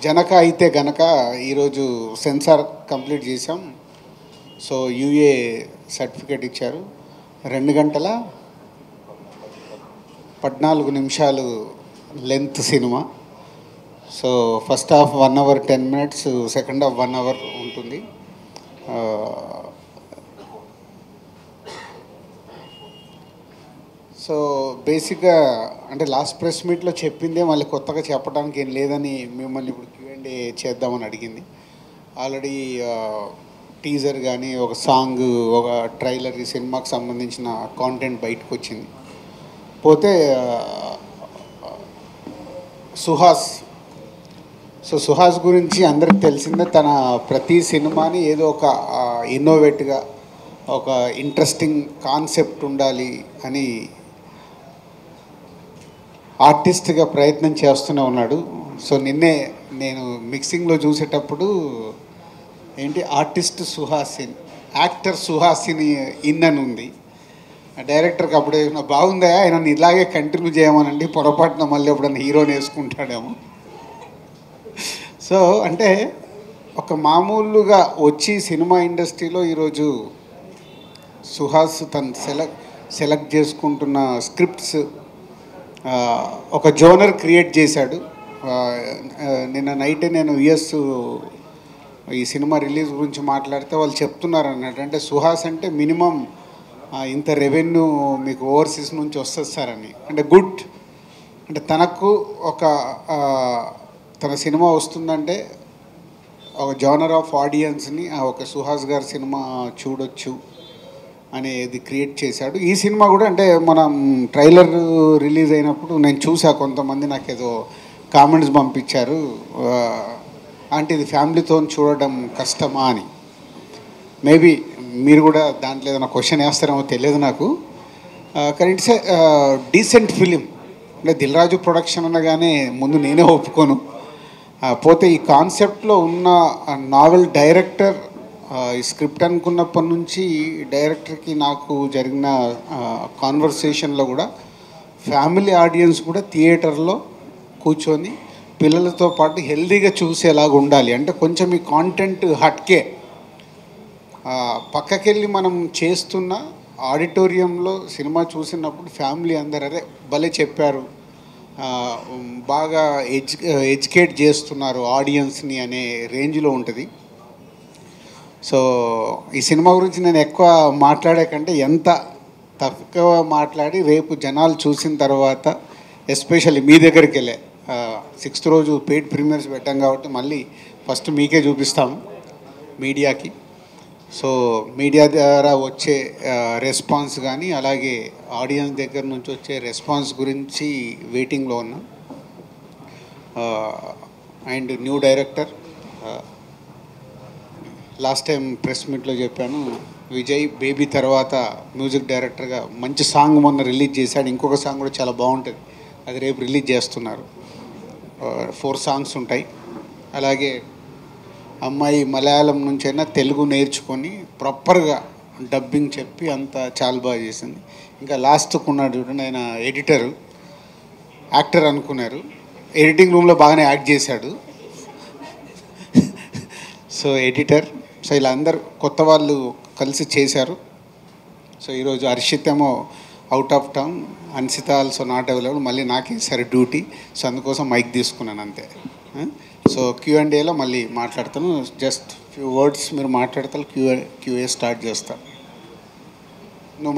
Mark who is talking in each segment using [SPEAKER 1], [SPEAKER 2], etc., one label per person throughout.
[SPEAKER 1] జనక అయితే గనక ఈరోజు సెన్సార్ కంప్లీట్ చేసాం. సో యూఏ సర్టిఫికేట్ ఇచ్చారు. 2 గంటల 14 నిమిషాలు length cinema. So first half 1 hour 10 minutes, second half 1 hour ఉంటుంది. సో బేసిక్గా అంటే లాస్ట్ ప్రెస్ మీట్లో చెప్పిందే మళ్ళీ కొత్తగా చెప్పడానికి ఏం లేదని మిమ్మల్ని ఇప్పుడు Q&A చేద్దామని అడిగింది. ఆల్రెడీ టీజర్ కానీ ఒక సాంగ్, ఒక ట్రైలర్, ఈ సినిమాకి సంబంధించిన కాంటెంట్ బయటకు వచ్చింది. పోతే సుహాస్. సో సుహాస్ గురించి అందరికి తెలిసిందే, తన ప్రతి సినిమాని ఏదో ఒక ఇన్నోవేట్గా, ఒక ఇంట్రెస్టింగ్ కాన్సెప్ట్ ఉండాలి అని ఆర్టిస్ట్గా ప్రయత్నం చేస్తూనే ఉన్నాడు. సో నిన్నే నేను మిక్సింగ్లో చూసేటప్పుడు ఏంటి ఆర్టిస్ట్ సుహాసిన్, యాక్టర్ సుహాసిని అని ఉంది. డైరెక్టర్కి అప్పుడే బాగుందా, ఆయన ఇలాగే కంటిన్యూ చేయమనండి, పొరపాటున మళ్ళీ ఎప్పుడన్నా హీరోని వేసుకుంటాడేమో. సో అంటే ఒక మామూలుగా వచ్చి సినిమా ఇండస్ట్రీలో ఈరోజు సుహాస్ తను సెలెక్ట్ చేసుకుంటున్న స్క్రిప్ట్స్ ఒక జోనర్ క్రియేట్ చేశాడు. నిన్న నైటే నేను ఈ సినిమా రిలీజ్ గురించి మాట్లాడితే వాళ్ళు చెప్తున్నారు అన్నట్టు, అంటే సుహాస్ అంటే మినిమం ఇంత రెవెన్యూ మీకు ఓవర్సీస్ నుంచి వస్తుంది సార్ అని. అంటే గుడ్, అంటే తనకు ఒక తన సినిమా వస్తుందంటే ఒక జోనర్ ఆఫ్ ఆడియన్స్ని ఒక సుహాస్ గారి సినిమా చూడొచ్చు అనేది క్రియేట్ చేశాడు. ఈ సినిమా కూడా అంటే మనం ట్రైలర్ రిలీజ్ అయినప్పుడు నేను చూసా, కొంతమంది నాకు ఏదో కామెంట్స్ పంపించారు, అంటే ఇది ఫ్యామిలీతో చూడడం కష్టమా అని. మేబీ మీరు కూడా దాంట్లో ఏదైనా క్వశ్చన్ వేస్తారేమో తెలియదు నాకు. కానీ ఇట్స్ డీసెంట్ ఫిలిం. అంటే దిల్ రాజు ప్రొడక్షన్ అనగానే ముందు నేనే ఒప్పుకోను. పోతే ఈ కాన్సెప్ట్లో ఉన్న నావెల్ డైరెక్టర్, ఈ స్క్రిప్ట్ అనుకున్నప్పటి నుంచి డైరెక్టర్కి నాకు జరిగిన కాన్వర్సేషన్లో కూడా ఫ్యామిలీ ఆడియన్స్ కూడా థియేటర్లో కూర్చొని పిల్లలతో పాటు హెల్దీగా చూసేలాగా ఉండాలి. అంటే కొంచెం ఈ కాంటెంట్ హట్కే పక్కకెళ్ళి మనం చేస్తున్న ఆడిటోరియంలో సినిమా చూసినప్పుడు ఫ్యామిలీ అందరూ అరే భలే చెప్పారు, బాగా ఎడ్యుకేట్ చేస్తున్నారు ఆడియన్స్ని అనే రేంజ్లో ఉంటుంది. సో ఈ సినిమా గురించి నేను ఎక్కువ మాట్లాడే కంటే ఎంత తక్కువ మాట్లాడి రేపు జనాలు చూసిన తర్వాత, ఎస్పెషల్లీ మీ దగ్గరికి వెళ్ళే 6th రోజు పెయిడ్ ప్రీమియర్స్ పెట్టాం కాబట్టి మళ్ళీ ఫస్ట్ మీకే చూపిస్తాము మీడియాకి. సో మీడియా ద్వారా వచ్చే రెస్పాన్స్ కానీ అలాగే ఆడియన్స్ దగ్గర నుంచి వచ్చే రెస్పాన్స్ గురించి వెయిటింగ్లో ఉన్నాం. And new director, last time press మీట్లో చెప్పాను, విజయ్ బేబీ తర్వాత మ్యూజిక్ డైరెక్టర్గా మంచి సాంగ్ మొన్న రిలీజ్ చేశాడు. ఇంకొక సాంగ్ కూడా చాలా బాగుంటుంది, అది రేపు రిలీజ్ చేస్తున్నారు. 4 songs ఉంటాయి. అలాగే అమ్మాయి మలయాళం నుంచైనా తెలుగు నేర్చుకొని ప్రాపర్గా డబ్బింగ్ చెప్పి అంతా చాలా బాగా చేసింది. ఇంకా లాస్ట్కు ఉన్నాడు చూడండి, ఆయన ఎడిటరు, యాక్టర్ అనుకున్నారు, ఎడిటింగ్ రూమ్లో బాగానే యాక్ట్ చేశాడు. So editor. సో ఇలా అందరు కొత్త వాళ్ళు కలిసి చేశారు. సో ఈరోజు హర్షిత్ ఏమో out of town, Ansitha also not available, మళ్ళీ నాకే సరే డ్యూటీ. సో అందుకోసం మైక్ తీసుకున్నాను అంతే. సో Q&Aలో మళ్ళీ మాట్లాడతాను. జస్ట్ ఫ్యూ వర్డ్స్ మీరు మాట్లాడతారు, QA స్టార్ట్ చేస్తాను. నువ్వు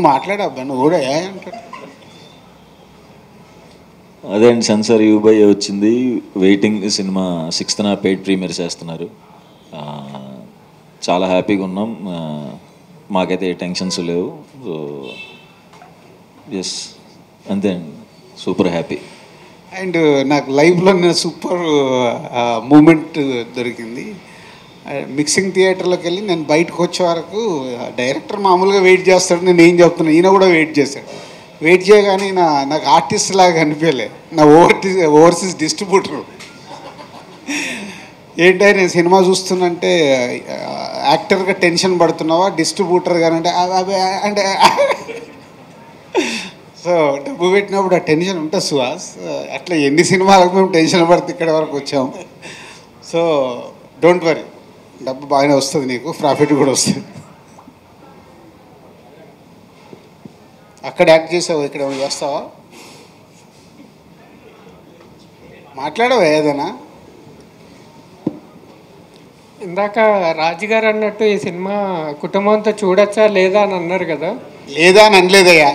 [SPEAKER 1] మాట్లాడబ్బా, నువ్వు కూడా అంటాడు.
[SPEAKER 2] అదే అండి, సెన్సార్ యూబై వచ్చింది, waiting. Cinema 6th paid premier చేస్తున్నారు. చాలా హ్యాపీగా ఉన్నాం, మాకైతే ఏ టెన్షన్స్ లేవు. సో ఎస్, అంతే అండి, సూపర్ హ్యాపీ.
[SPEAKER 1] అండ్ నాకు లైఫ్లో నేను సూపర్ మూమెంట్ దొరికింది. మిక్సింగ్ థియేటర్లోకి వెళ్ళి నేను బయటకు వచ్చే వరకు డైరెక్టర్ మామూలుగా వెయిట్ చేస్తాడు, నేను ఏం చెప్తున్నాను, ఈయన కూడా వెయిట్ చేశాడు. వెయిట్ చేయగానే నాకు ఆర్టిస్ట్ లాగా అనిపించలే, నా ఓవర్సీస్ డిస్ట్రిబ్యూటర్. ఏంటంటే నేను సినిమా చూస్తున్నంటే యాక్టర్గా టెన్షన్ పడుతున్నావా, డిస్ట్రిబ్యూటర్ గానంటే అంటే సో డబ్బు పెట్టినప్పుడు ఆ టెన్షన్ ఉంటుంది సుహాస్. అట్లా ఎన్ని సినిమాలకు మేము టెన్షన్ పడితే ఇక్కడ వరకు వచ్చాము. సో డోంట్ వరీ, డబ్బు బాగానే వస్తుంది, నీకు ప్రాఫిట్ కూడా వస్తుంది. అక్కడ యాక్ట్ చేసావు, ఇక్కడ ఏమైనా చేస్తావా? మాట్లాడవా ఏదైనా?
[SPEAKER 3] ఇందాక రాజుగారు అన్నట్టు ఈ సినిమా కుటుంబంతో చూడొచ్చా లేదా అని అన్నారు కదా.
[SPEAKER 1] లేదా అని అనలేదయ్యా,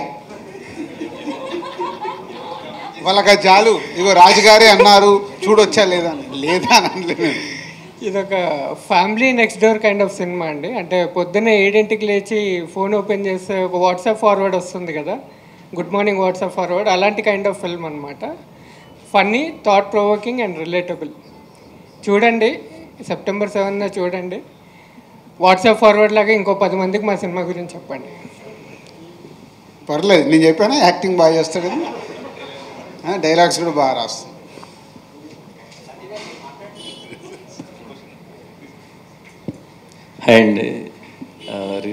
[SPEAKER 1] వాళ్ళకి చాలు. ఇగో రాజుగారే అన్నారు చూడొచ్చా లేదా అని, లేదా అని అనలేదు.
[SPEAKER 3] ఇదొక family next door kind of cinema అండి. అంటే పొద్దున్నే 7ంటికి లేచి ఫోన్ ఓపెన్ చేస్తే ఒక వాట్సాప్ ఫార్వర్డ్ వస్తుంది కదా, గుడ్ మార్నింగ్ వాట్సాప్ ఫార్వర్డ్, అలాంటి కైండ్ ఆఫ్ ఫిల్మ్ అనమాట. Funny, thought provoking and relatable. చూడండి, సెప్టెంబర్ 7న చూడండి. వాట్సాప్ ఫార్వర్డ్ లాగా ఇంకో 10 మందికి మా సినిమా గురించి చెప్పండి.
[SPEAKER 1] పర్లేదు, నేను చెప్పానా యాక్టింగ్ బాగా చేస్తాడని, డైలాగ్స్ కూడా బాగా రాస్తాను.
[SPEAKER 4] హాయ్ అండి,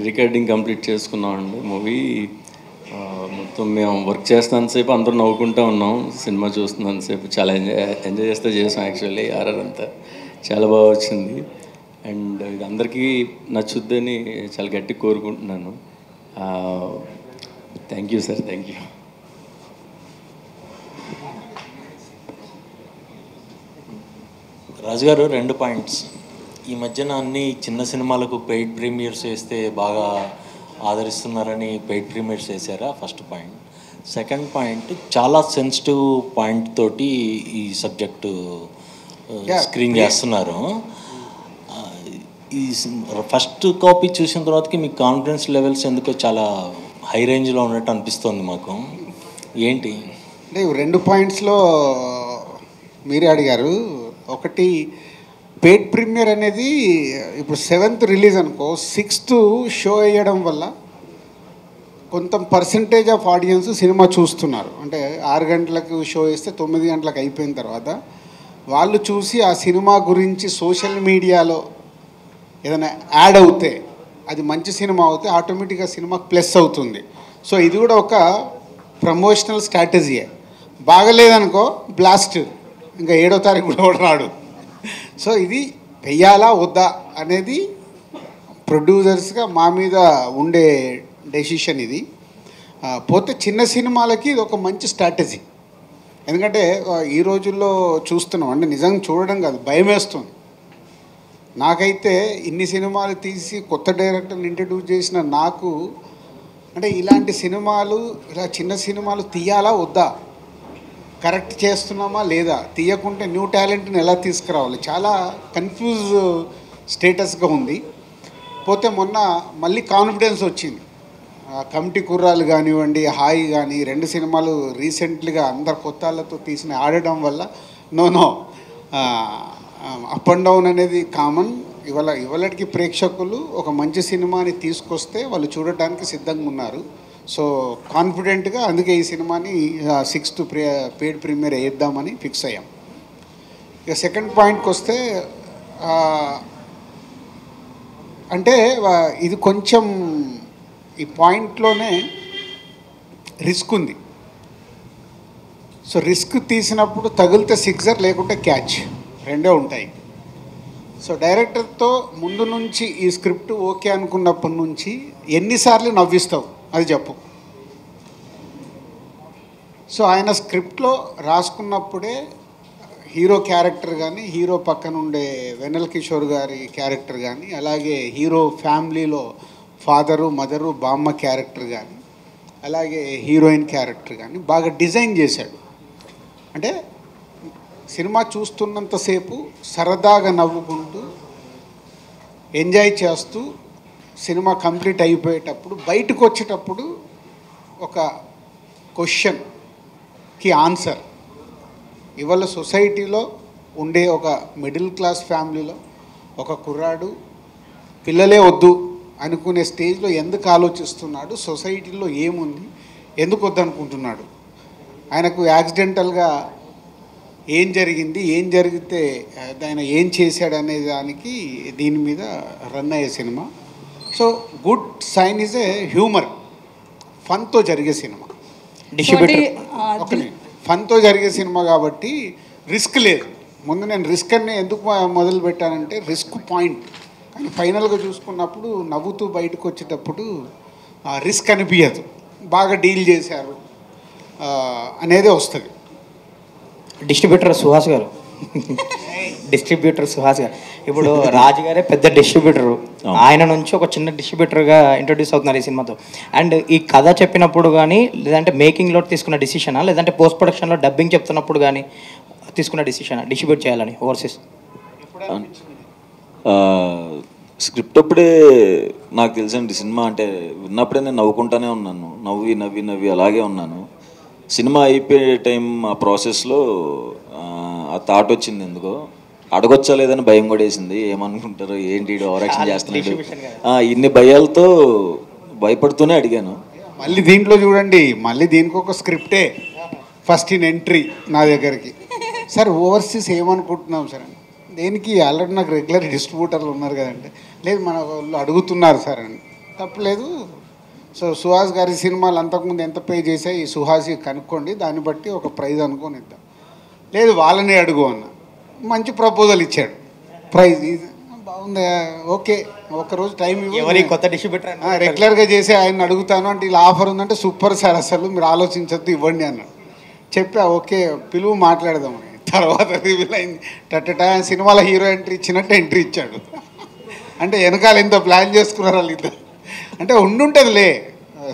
[SPEAKER 4] రికార్డింగ్ కంప్లీట్ చేసుకున్నామండి మూవీ. మొత్తం మేము వర్క్ చేస్తున్నంతసేపు అందరూ నవ్వుకుంటూ ఉన్నాం, సినిమా చూస్తున్నంతసేపు చాలా ఎంజాయ్ చేస్తూ చేసాం. యాక్చువల్లీ ఆర్ఆర్ అంతా చాలా బాగా వచ్చింది. అండ్ ఇది అందరికీ నచ్చుద్దని చాలా గట్టిగా కోరుకుంటున్నాను. Thank you sir, thank you.
[SPEAKER 5] రాజుగారు 2 పాయింట్స్. ఈ మధ్యన అన్ని చిన్న సినిమాలకు పెయిడ్ ప్రీమియర్స్ వేస్తే బాగా ఆదరిస్తున్నారని పెయిడ్ ప్రీమియర్స్ వేసారా? First point. సెకండ్ పాయింట్, చాలా సెన్సిటివ్ పాయింట్ తోటి ఈ సబ్జెక్టు స్క్రీన్ చేస్తున్నారు. ఈ ఫస్ట్ కాపీ చూసిన తర్వాతకి మీ కాన్ఫిడెన్స్ లెవెల్స్ ఎందుకో చాలా హై రేంజ్లో ఉన్నట్టు అనిపిస్తుంది మాకు. ఏంటి
[SPEAKER 1] అంటే 2 పాయింట్స్లో మీరే అడిగారు. ఒకటి, పెయిడ్ ప్రీమియర్ అనేది ఇప్పుడు 7th రిలీజ్ అనుకో, 6th షో వేయడం వల్ల కొంత పర్సంటేజ్ ఆఫ్ ఆడియన్స్ సినిమా చూస్తున్నారు. అంటే 6 గంటలకు షో వేస్తే 9 గంటలకు అయిపోయిన తర్వాత వాళ్ళు చూసి ఆ సినిమా గురించి సోషల్ మీడియాలో ఏదైనా యాడ్ అవుతే, అది మంచి సినిమా అవుతే ఆటోమేటిక్గా సినిమాకి ప్లస్ అవుతుంది. సో ఇది కూడా ఒక ప్రమోషనల్ స్ట్రాటజీయే. బాగలేదనుకో బ్లాస్ట్, ఇంకా 7వ తారీఖు కూడా రాడు. సో ఇది వెయ్యాలా వద్దా అనేది ప్రొడ్యూసర్స్గా మా మీద ఉండే డెసిషన్ ఇది. పోతే చిన్న సినిమాలకి ఇది ఒక మంచి స్ట్రాటజీ. ఎందుకంటే ఈ రోజుల్లో చూస్తున్నాం, అంటే నిజంగా చూడడం కాదు, భయం వేస్తుంది. నాకైతే ఇన్ని సినిమాలు తీసి కొత్త డైరెక్టర్ని ఇంట్రడ్యూస్ చేసిన నాకు, అంటే ఇలాంటి సినిమాలు, ఇలా చిన్న సినిమాలు తీయాలా వద్దా, కరెక్ట్ చేస్తున్నామా లేదా, తీయకుంటే న్యూ టాలెంట్ని ఎలా తీసుకురావాలి, చాలా కన్ఫ్యూజ్ స్టేటస్గా ఉంది. పోతే మొన్న మళ్ళీ కాన్ఫిడెన్స్ వచ్చింది. కమిటీ కుర్రాలు కానివ్వండి, హాయి కానీ 2 సినిమాలు రీసెంట్లీగా అందరు కొత్త వాళ్ళతో తీసిన ఆడడం వల్ల నో అప్ అండ్ డౌన్ అనేది కామన్. ఇవాళకి ప్రేక్షకులు ఒక మంచి సినిమాని తీసుకొస్తే వాళ్ళు చూడటానికి సిద్ధంగా ఉన్నారు. సో కాన్ఫిడెంట్గా అందుకే ఈ సినిమాని 6th పెయిడ్ ప్రీమియర్ వేద్దామని ఫిక్స్ అయ్యాం. ఇక సెకండ్ పాయింట్కి వస్తే, అంటే ఇది కొంచెం ఈ పాయింట్లోనే రిస్క్ ఉంది. సో రిస్క్ తీసినప్పుడు తగిలితే సిక్సర్, లేకుంటే క్యాచ్, 2 ఉంటాయి. సో డైరెక్టర్తో ముందు నుంచి ఈ స్క్రిప్ట్ ఓకే అనుకున్నప్పటి నుంచి ఎన్నిసార్లు నవ్విస్తావు అది చెప్పు. సో ఆయన స్క్రిప్ట్లో రాసుకున్నప్పుడే హీరో క్యారెక్టర్ కానీ, హీరో పక్కన ఉండే వెన్నెల కిషోర్ గారి క్యారెక్టర్ కానీ, అలాగే హీరో ఫ్యామిలీలో ఫాదరు, మదరు, బామ్మ క్యారెక్టర్ కానీ, అలాగే హీరోయిన్ క్యారెక్టర్ కానీ బాగా డిజైన్ చేశాడు. అంటే సినిమా చూస్తున్నంతసేపు సరదాగా నవ్వుకుంటూ ఎంజాయ్ చేస్తూ సినిమా కంప్లీట్ అయిపోయేటప్పుడు బయటకు వచ్చేటప్పుడు ఒక క్వశ్చన్కి ఆన్సర్. ఇవాళ సొసైటీలో ఉండే ఒక మిడిల్ క్లాస్ ఫ్యామిలీలో ఒక కుర్రాడు పిల్లలే వద్దు అనుకునే స్టేజ్లో ఎందుకు ఆలోచిస్తున్నాడు, సొసైటీలో ఏముంది, ఎందుకు వద్దనుకుంటున్నాడు, ఆయనకు యాక్సిడెంటల్గా ఏం జరిగింది, ఏం జరిగితే ఆయన ఏం చేశాడు అనే దానికి దీని మీద రన్ అయ్యే సినిమా. So good sign is a humour, ఫన్తో జరిగే సినిమా.
[SPEAKER 6] డిస్ట్రిబ్యూటర్
[SPEAKER 1] ఫన్తో జరిగే సినిమా కాబట్టి రిస్క్ లేదు. ముందు నేను రిస్క్ అని ఎందుకు మొదలు పెట్టానంటే రిస్క్ పాయింట్, కానీ ఫైనల్గా చూసుకున్నప్పుడు నవ్వుతూ బయటకు వచ్చేటప్పుడు రిస్క్ అనిపించదు, బాగా డీల్ చేశారు అనేది వస్తుంది.
[SPEAKER 6] డిస్ట్రిబ్యూటర్ సుహాస్ గారు ఇప్పుడు రాజు గారే పెద్ద డిస్ట్రిబ్యూటరు, ఆయన నుంచి ఒక చిన్న డిస్ట్రిబ్యూటర్గా ఇంట్రొడ్యూస్ అవుతున్నారు ఈ సినిమాతో. అండ్ ఈ కథ చెప్పినప్పుడు కానీ, లేదంటే మేకింగ్లో తీసుకున్న డిసిషనా, లేదంటే పోస్ట్ ప్రొడక్షన్లో డబ్బింగ్ చెప్తున్నప్పుడు కానీ తీసుకున్న డిసిషనా డిస్ట్రిబ్యూట్ చేయాలని ఓవర్సీస్?
[SPEAKER 2] స్క్రిప్ట్ అప్పుడే నాకు తెలుసండి సినిమా అంటే, విన్నప్పుడే నేను నవ్వుకుంటానే ఉన్నాను, నవ్వి నవ్వి నవ్వి అలాగే ఉన్నాను. సినిమా అయిపోయే టైం ఆ ప్రాసెస్లో ఆ థాట్ వచ్చింది, ఎందుకో అడగొచ్చా లేదని భయం కూడా వేసింది, ఏమనుకుంటారు ఏంటి ఓవరాక్షన్ చేస్తున్నాడు, ఇన్ని భయాలతో భయపడుతూనే అడిగాను.
[SPEAKER 1] మళ్ళీ దీంట్లో చూడండి, మళ్ళీ దీనికి ఒక స్క్రిప్టే ఫస్ట్ ఇన్ ఎంట్రీ నా దగ్గరికి. సార్ ఓవర్సీస్ ఏమనుకుంటున్నాం సార్ అని, దేనికి ఆల్రెడీ నాకు రెగ్యులర్ డిస్ట్రిబ్యూటర్లు ఉన్నారు కదంటే, లేదు మన వాళ్ళు అడుగుతున్నారు సార్ అని. తప్పలేదు. సో సుహాస్ గారి సినిమాలు అంతకుముందు ఎంత పే చేసాయి ఈ సుహాసి కనుక్కోండి, దాన్ని బట్టి ఒక ప్రైజ్ అనుకొని ఇద్దాం. లేదు వాళ్ళనే అడుగు అన్న, మంచి ప్రపోజల్ ఇచ్చాడు, ప్రైజ్ బాగుందా, ఓకే ఒకరోజు టైం
[SPEAKER 6] ఎవరి కొత్త డిస్ట్రిబ్యూటర్
[SPEAKER 1] రెగ్యులర్గా చేసి ఆయన అడుగుతాను అంటే ఇలా ఆఫర్ ఉందంటే సూపర్ సార్, అసలు మీరు ఆలోచించద్దు ఇవ్వండి అన్నాడు. చెప్పా ఓకే పిలువు మాట్లాడదామని. తర్వాత రివీల్ అయింది, టట్టటా సినిమాలో హీరో ఎంట్రీ ఇచ్చినట్టు ఎంట్రీ ఇచ్చాడు. అంటే వెనకాల ఎంత ప్లాన్ చేసుకున్నారు వాళ్ళు ఇద్దరు. అంటే ఉండుంటుందిలే,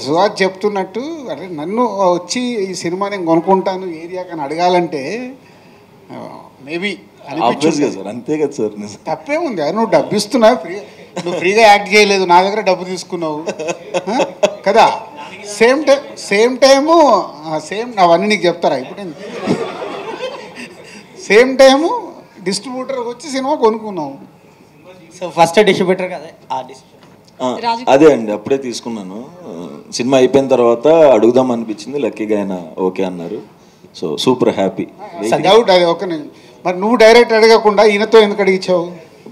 [SPEAKER 1] సుహాస్ చెప్తున్నట్టు అరే నన్ను వచ్చి ఈ సినిమా నేను కొనుక్కుంటాను ఏరియా కానీ అడగాలంటే మేబీ
[SPEAKER 2] అనిపించింది సార్. అంతే కదా సార్,
[SPEAKER 1] తప్పే ఉంది. నువ్వు డబ్బు ఇస్తున్నావు, నువ్వు ఫ్రీగా యాక్ట్ చేయలేదు, నా దగ్గర డబ్బు తీసుకున్నావు కదా. సేమ్ టైము అవన్నీ నీకు చెప్తారా ఇప్పుడు? సేమ్ టైము డిస్ట్రిబ్యూటర్ వచ్చి సినిమా కొనుక్కున్నావు.
[SPEAKER 6] సో ఫస్ట్ డిస్ట్రిబ్యూటర్ కదా
[SPEAKER 2] అదే అండి, అప్పుడే తీసుకున్నాను. సినిమా అయిపోయిన తర్వాత అడుగుదాం అనిపించింది, లక్కీగా ఆయన ఓకే అన్నారు. So super happy.
[SPEAKER 1] డౌట్ అది ఒక మరి నువ్వు డైరెక్ట్ అడగకుండా ఈయనతో ఎందుకు అడిగించావు?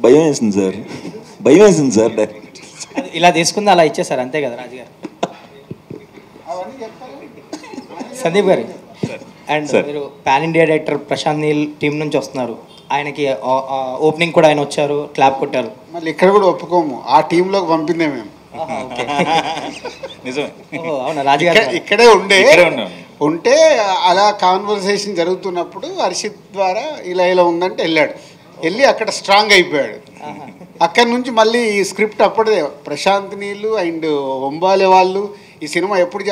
[SPEAKER 2] భయం వేసింది సార్ డైరెక్ట్
[SPEAKER 6] ఇలా తీసుకుంది అలా ఇచ్చేసారు అంతే కదా రాజుగారు. సందీప్ గారు, అండ్ మీరు pan India director Prashanth Neel team నుంచి వస్తున్నారు, ఆయనకి ఓపెనింగ్ కూడా ఆయన వచ్చారు, క్లాప్ కొట్టారు.
[SPEAKER 1] మళ్ళీ ఇక్కడ కూడా ఒప్పుకోము, ఆ టీంలోకి పంపిందే మేము.
[SPEAKER 6] అవునా రాజుగారు
[SPEAKER 1] ఇక్కడే ఉంటే అలా కాన్వర్సేషన్ జరుగుతున్నప్పుడు హర్షిత్ ద్వారా ఇలా ఉందంటే వెళ్ళి అక్కడ స్ట్రాంగ్ అయిపోయాడు. అక్కడి నుంచి మళ్ళీ ఈ స్క్రిప్ట్ అప్పుడే ప్రశాంత్ నీళ్ళు అండ్ ఒంబాలే వాళ్ళు ఈ సినిమా ఎప్పుడు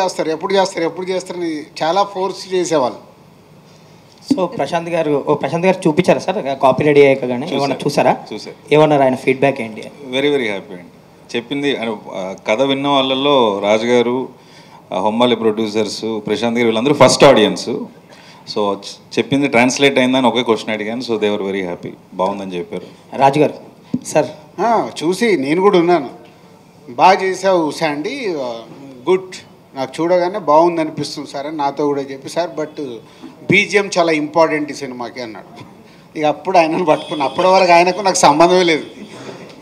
[SPEAKER 1] చేస్తారని చాలా ఫోర్స్ చేసేవాళ్ళు.
[SPEAKER 6] సో ప్రశాంత్ గారు చూపించారా సార్ కాపీ రెడీ అయ్యాక? కానీ ఏమన్నా చూసారా? ఏమన్నారు ఆయన ఫీడ్బ్యాక్ ఏంటి?
[SPEAKER 7] వెరీ హ్యాపీ అండి. చెప్పింది కథ విన్న వాళ్ళల్లో రాజుగారు, హొమ్మాలి ప్రొడ్యూసర్స్, ప్రశాంత్ గారు వీళ్ళందరూ ఫస్ట్ ఆడియన్స్. సో చెప్పింది ట్రాన్స్లేట్ అయిందని ఒకే క్వశ్చన్ అడిగాను. So they were very happy, బాగుందని చెప్పారు.
[SPEAKER 6] రాజుగారు సార్
[SPEAKER 1] చూసి నేను కూడా ఉన్నాను, బాగా చేసావు శాండీ, గుడ్, నాకు చూడగానే బాగుంది అనిపిస్తుంది సార్ అని నాతో కూడా చెప్పి, సార్ బట్ బీజిఎం చాలా ఇంపార్టెంట్ ఈ సినిమాకి అన్నాడు. ఇక అప్పుడు ఆయనను పట్టుకున్నా. అప్పటి వరకు ఆయనకు నాకు సంబంధమే లేదు,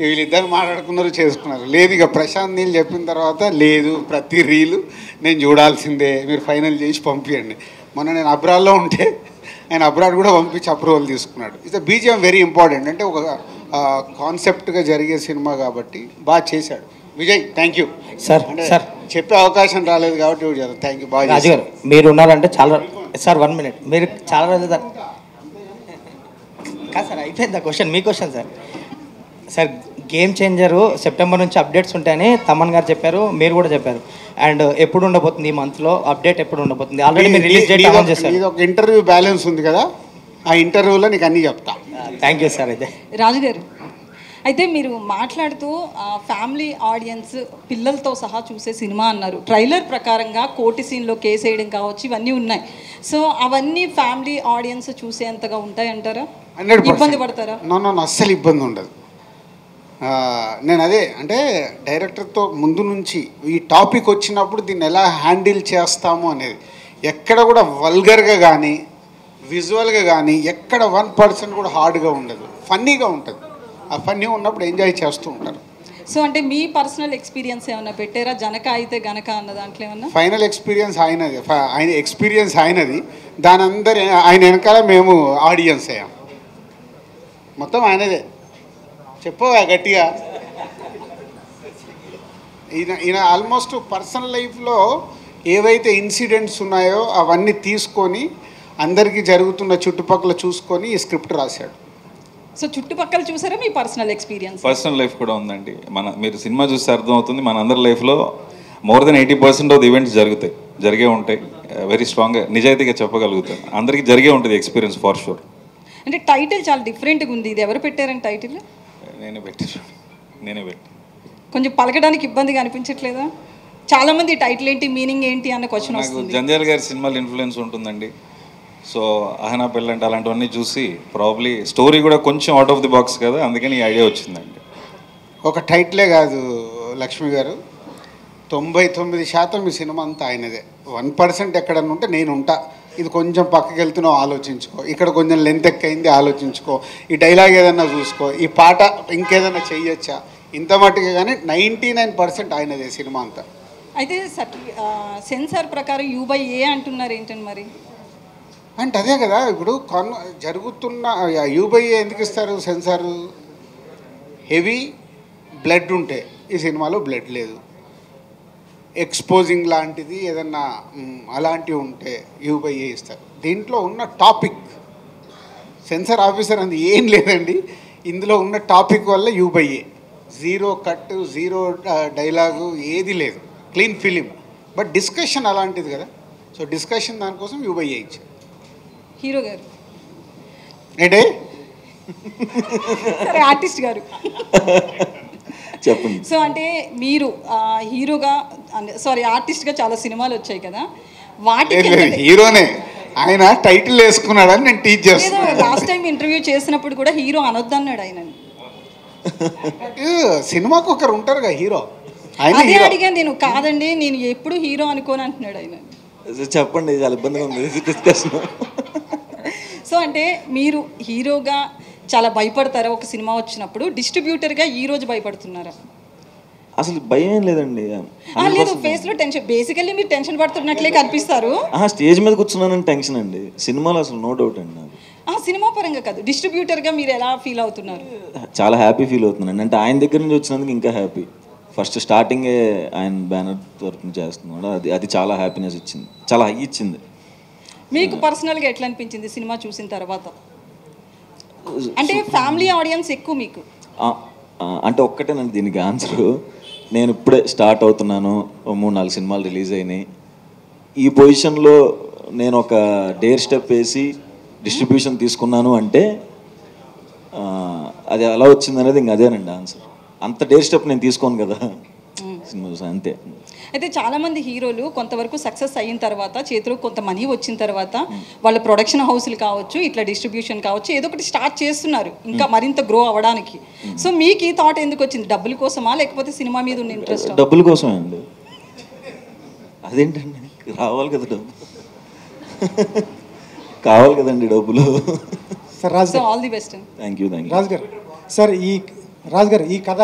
[SPEAKER 1] వీళ్ళిద్దరు మాట్లాడుకున్నారు చేసుకున్నారు. లేదు ఇక ప్రశాంత్ నీళ్ళు చెప్పిన తర్వాత లేదు, ప్రతి రీలు నేను చూడాల్సిందే, మీరు ఫైనల్ చేసి పంపించండి. మొన్న నేను అబ్రాడ్లో ఉంటే ఆయన అబ్రాడ్ కూడా పంపించి అప్రూవల్ తీసుకున్నాడు. ఇట్స్ బీజిఎం వెరీ ఇంపార్టెంట్, అంటే ఒక కాన్సెప్ట్గా జరిగే సినిమా కాబట్టి బాగా చేశాడు Vijay. Thank you
[SPEAKER 6] sir. Sir
[SPEAKER 1] చెప్పే అవకాశం రాలేదు కాబట్టి థ్యాంక్ యూ. బాగా
[SPEAKER 6] రాజుగారు మీరు ఉన్నారంటే చాలా సార్ 1 minute మీరు చాలా రోజులు కాదు సార్, అయిపోయింది క్వశ్చన్, మీ question sir. Sir game changer September నుంచి అప్డేట్స్ ఉంటాయని తమన్ గారు చెప్పారు, మీరు కూడా చెప్పారు. అండ్ ఎప్పుడు ఉండబోతుంది ఈ మంత్లో అప్డేట్, ఎప్పుడు ఉండబోతుంది? ఆల్రెడీ మీరు రిలీజ్ డేట్ అనౌన్స్ చేశారు.
[SPEAKER 1] ఇది ఒక ఇంటర్వ్యూ బ్యాలెన్స్ ఉంది కదా, ఆ ఇంటర్వ్యూలో నీకు అన్నీ చెప్తా.
[SPEAKER 6] Thank you sir. అయితే
[SPEAKER 8] రాజుగారు, అయితే మీరు మాట్లాడుతూ ఫ్యామిలీ ఆడియన్స్ పిల్లలతో సహా చూసే సినిమా అన్నారు. ట్రైలర్ ప్రకారంగా కోర్టు సీన్లో కేసు వేయడం కావచ్చు, ఇవన్నీ ఉన్నాయి. సో అవన్నీ ఫ్యామిలీ ఆడియన్స్ చూసేంతగా ఉంటాయి అంటారా?
[SPEAKER 1] 100%
[SPEAKER 8] ఇబ్బంది పడతారా?
[SPEAKER 1] నో అస్సలు ఇబ్బంది ఉండదు. నేను అదే అంటే డైరెక్టర్తో ముందు నుంచి ఈ టాపిక్ వచ్చినప్పుడు దీన్ని ఎలా హ్యాండిల్ చేస్తాము అనేది, ఎక్కడ కూడా వల్గర్గా కానీ విజువల్గా కానీ ఎక్కడ 1% కూడా హార్డ్గా ఉండదు, ఫన్నీగా ఉంటుంది. ఆ ఫన్నీ ఉన్నప్పుడు ఎంజాయ్ చేస్తూ ఉంటారు.
[SPEAKER 8] సో అంటే మీ పర్సనల్ ఎక్స్పీరియన్స్ ఏమన్నా పెట్టారా, జనక అయితే గనక అన్న దాంట్లో ఏమన్నా?
[SPEAKER 1] ఫైనల్ ఎక్స్పీరియన్స్ ఆయనది, ఆయన ఎక్స్పీరియన్స్ ఆయనది, దాని అందరి ఆయన వెనకాల మేము ఆడియన్స్ అయ్యాం, మొత్తం ఆయనదే. చెప్పవా గట్టిగా. ఈయన ఆల్మోస్ట్ పర్సనల్ లైఫ్లో ఏవైతే ఇన్సిడెంట్స్ ఉన్నాయో అవన్నీ తీసుకొని అందరికీ జరుగుతున్న చుట్టుపక్కల చూసుకొని ఈ స్క్రిప్ట్ రాశాడు.
[SPEAKER 8] సో చుట్టుపక్కల చూసారా మీ పర్సనల్ ఎక్స్పీరియన్స్?
[SPEAKER 7] పర్సనల్ లైఫ్ కూడా ఉందండి. మీరు సినిమా చూస్తే అర్థమవుతుంది, మన అందరి లైఫ్లో more than 80% of the events జరిగే ఉంటాయి. వెరీ స్ట్రాంగ్గా నిజాయితీగా చెప్పగలుగుతాను, అందరికీ జరిగే ఉంటుంది ఎక్స్పీరియన్స్ ఫర్ షూర్.
[SPEAKER 8] అంటే టైటిల్ చాలా డిఫరెంట్గా ఉంది, ఇది ఎవరు పెట్టారని టైటిల్?
[SPEAKER 7] నేనే పెట్టి
[SPEAKER 8] కొంచెం పలకడానికి ఇబ్బందిగా అనిపించట్లేదా? చాలామంది టైటిల్ ఏంటి, మీనింగ్ ఏంటి అన్న క్వశ్చన్
[SPEAKER 7] నాకు
[SPEAKER 8] వస్తుంది.
[SPEAKER 7] జంధ్యాల గారి సినిమాలు ఇన్ఫ్లుయెన్స్ ఉంటుందండి. సో అహనా పెళ్ళంటే అలాంటివన్నీ చూసి ప్రాబ్లీ స్టోరీ కూడా కొంచెం అవుట్ ఆఫ్ ది బాక్స్ కదా, అందుకని ఈ ఐడియా వచ్చిందండి.
[SPEAKER 1] ఒక టైటిలే కాదు లక్ష్మి గారు, 99% ఈ సినిమా అంతా ఆయనదే. 1% ఎక్కడన్నా ఉంటే నేను ఉంటా, ఇది కొంచెం పక్కకి వెళ్తున్నావు ఆలోచించుకో, ఇక్కడ కొంచెం లెంత్ ఎక్కయింది ఆలోచించుకో, ఈ డైలాగ్ ఏదన్నా చూసుకో, ఈ పాట ఇంకేదన్నా చెయ్యొచ్చా, ఇంత మట్టుగా. కానీ 99% ఆయనదే సినిమా అంతా.
[SPEAKER 8] అయితే సెన్సార్ ప్రకారం U/A అంటున్నారు ఏంటండి మరి?
[SPEAKER 1] అంటే అదే కదా ఇప్పుడు జరుగుతున్న U/A ఎందుకు ఇస్తారు సెన్సారు? హెవీ బ్లడ్ ఉంటే, ఈ సినిమాలో బ్లడ్ లేదు, ఎక్స్పోజింగ్ లాంటిది ఏదన్నా అలాంటివి ఉంటే U/A ఇస్తారు. దీంట్లో ఉన్న టాపిక్ సెన్సార్ ఆఫీసర్ అంది ఏం లేదండి, ఇందులో ఉన్న టాపిక్ వల్ల U/A. 0 కట్, 0 డైలాగు ఏది లేదు, క్లీన్ ఫిలిం. బట్ డిస్కషన్ అలాంటిది కదా, సో డిస్కషన్ దానికోసం U/A ఇచ్చారు.
[SPEAKER 8] హీరో గారు
[SPEAKER 1] ఏంటే
[SPEAKER 8] సరే ఆర్టిస్ట్ గారు
[SPEAKER 2] చెప్పండి.
[SPEAKER 8] సో అంటే మీరు హీరోగా ఆర్టిస్ట్గా చాలా సినిమాలు వచ్చాయి కదా, వాటికి
[SPEAKER 1] హీరోనే ఆయన టైటిల్ వేసుకున్నాడని నేను టీచ్ చేస్తాను.
[SPEAKER 8] లాస్ట్ టైం ఇంటర్వ్యూ చేసినప్పుడు కూడా హీరో అనొద్దన్నాడు ఆయన.
[SPEAKER 1] సినిమాకు ఒకరు ఉంటారు కదా హీరో,
[SPEAKER 8] అదే అడిగాను నేను. కాదండి నేను ఎప్పుడు హీరో అనుకోని అంటున్నాడు ఆయన.
[SPEAKER 2] చెప్పండి, చాలా ఇబ్బందిగా ఉంది డిస్కషన్.
[SPEAKER 8] సో అంటే మీరు హీరోగా చాలా భయపడతారా ఒక సినిమా వచ్చినప్పుడు? డిస్ట్రిబ్యూటర్గా ఈ రోజు భయపడుతున్నారా?
[SPEAKER 2] అసలు భయం ఏం లేదండి.
[SPEAKER 8] లేదు, ఫేస్లో టెన్షన్. బేసికల్లీ మీరు టెన్షన్ పడుతున్నట్లే కనిపిస్తారు.
[SPEAKER 2] స్టేజ్ మీద కూర్చున్నానని టెన్షన్ అండి, సినిమాలో అసలు నో డౌట్ అండి.
[SPEAKER 8] సినిమా పరంగా కాదు, డిస్ట్రిబ్యూటర్గా మీరు ఎలా ఫీల్ అవుతున్నారు?
[SPEAKER 2] చాలా హ్యాపీ ఫీల్ అవుతున్నాను. అంటే ఆయన దగ్గర నుంచి వచ్చినందుకు ఇంకా హ్యాపీ. ఫస్ట్ స్టార్టింగే ఆయన బ్యానర్ తరఫున చేస్తున్నాడు, అది చాలా హ్యాపీనెస్ ఇచ్చింది, చాలా హై ఇచ్చింది.
[SPEAKER 8] మీకు పర్సనల్గా ఎట్లా అనిపించింది సినిమా చూసిన తర్వాత? అంటే ఫ్యామిలీ ఆడియన్స్ ఎక్కువ మీకు
[SPEAKER 2] అంటే ఒక్కటేనండి దీనికి ఆన్సరు. నేను ఇప్పుడే స్టార్ట్ అవుతున్నాను, 3-4 సినిమాలు రిలీజ్ అయినాయి. ఈ పొజిషన్లో నేను ఒక డేర్ స్టెప్ వేసి డిస్ట్రిబ్యూషన్ తీసుకున్నాను అంటే అది ఎలా వచ్చింది అనేది ఇంక అదేనండి ఆన్సర్. అంత డేర్ స్టెప్ నేను తీసుకోను కదా సినిమా, అంతే.
[SPEAKER 8] అయితే చాలామంది హీరోలు కొంతవరకు సక్సెస్ అయిన తర్వాత, చేతిలో కొంత మనీ వచ్చిన తర్వాత, వాళ్ళ ప్రొడక్షన్ హౌస్లు కావచ్చు, ఇట్లా డిస్ట్రిబ్యూషన్ కావచ్చు, ఏదో ఒకటి స్టార్ట్ చేస్తున్నారు ఇంకా మరింత గ్రో అవ్వడానికి. సో మీకు ఈ థాట్ ఎందుకు వచ్చింది? డబ్బుల కోసమా లేకపోతే సినిమా మీద ఉన్న ఇంట్రెస్ట్?
[SPEAKER 2] డబ్బుల కోసమే అండి. అదేంటండి, రావాలి కదా డబ్బు, కావాలి కదండి డబ్బులు.
[SPEAKER 9] Sir Raju
[SPEAKER 8] so all the best.
[SPEAKER 2] Thank you.
[SPEAKER 9] Raju garu, sir ఈ కథ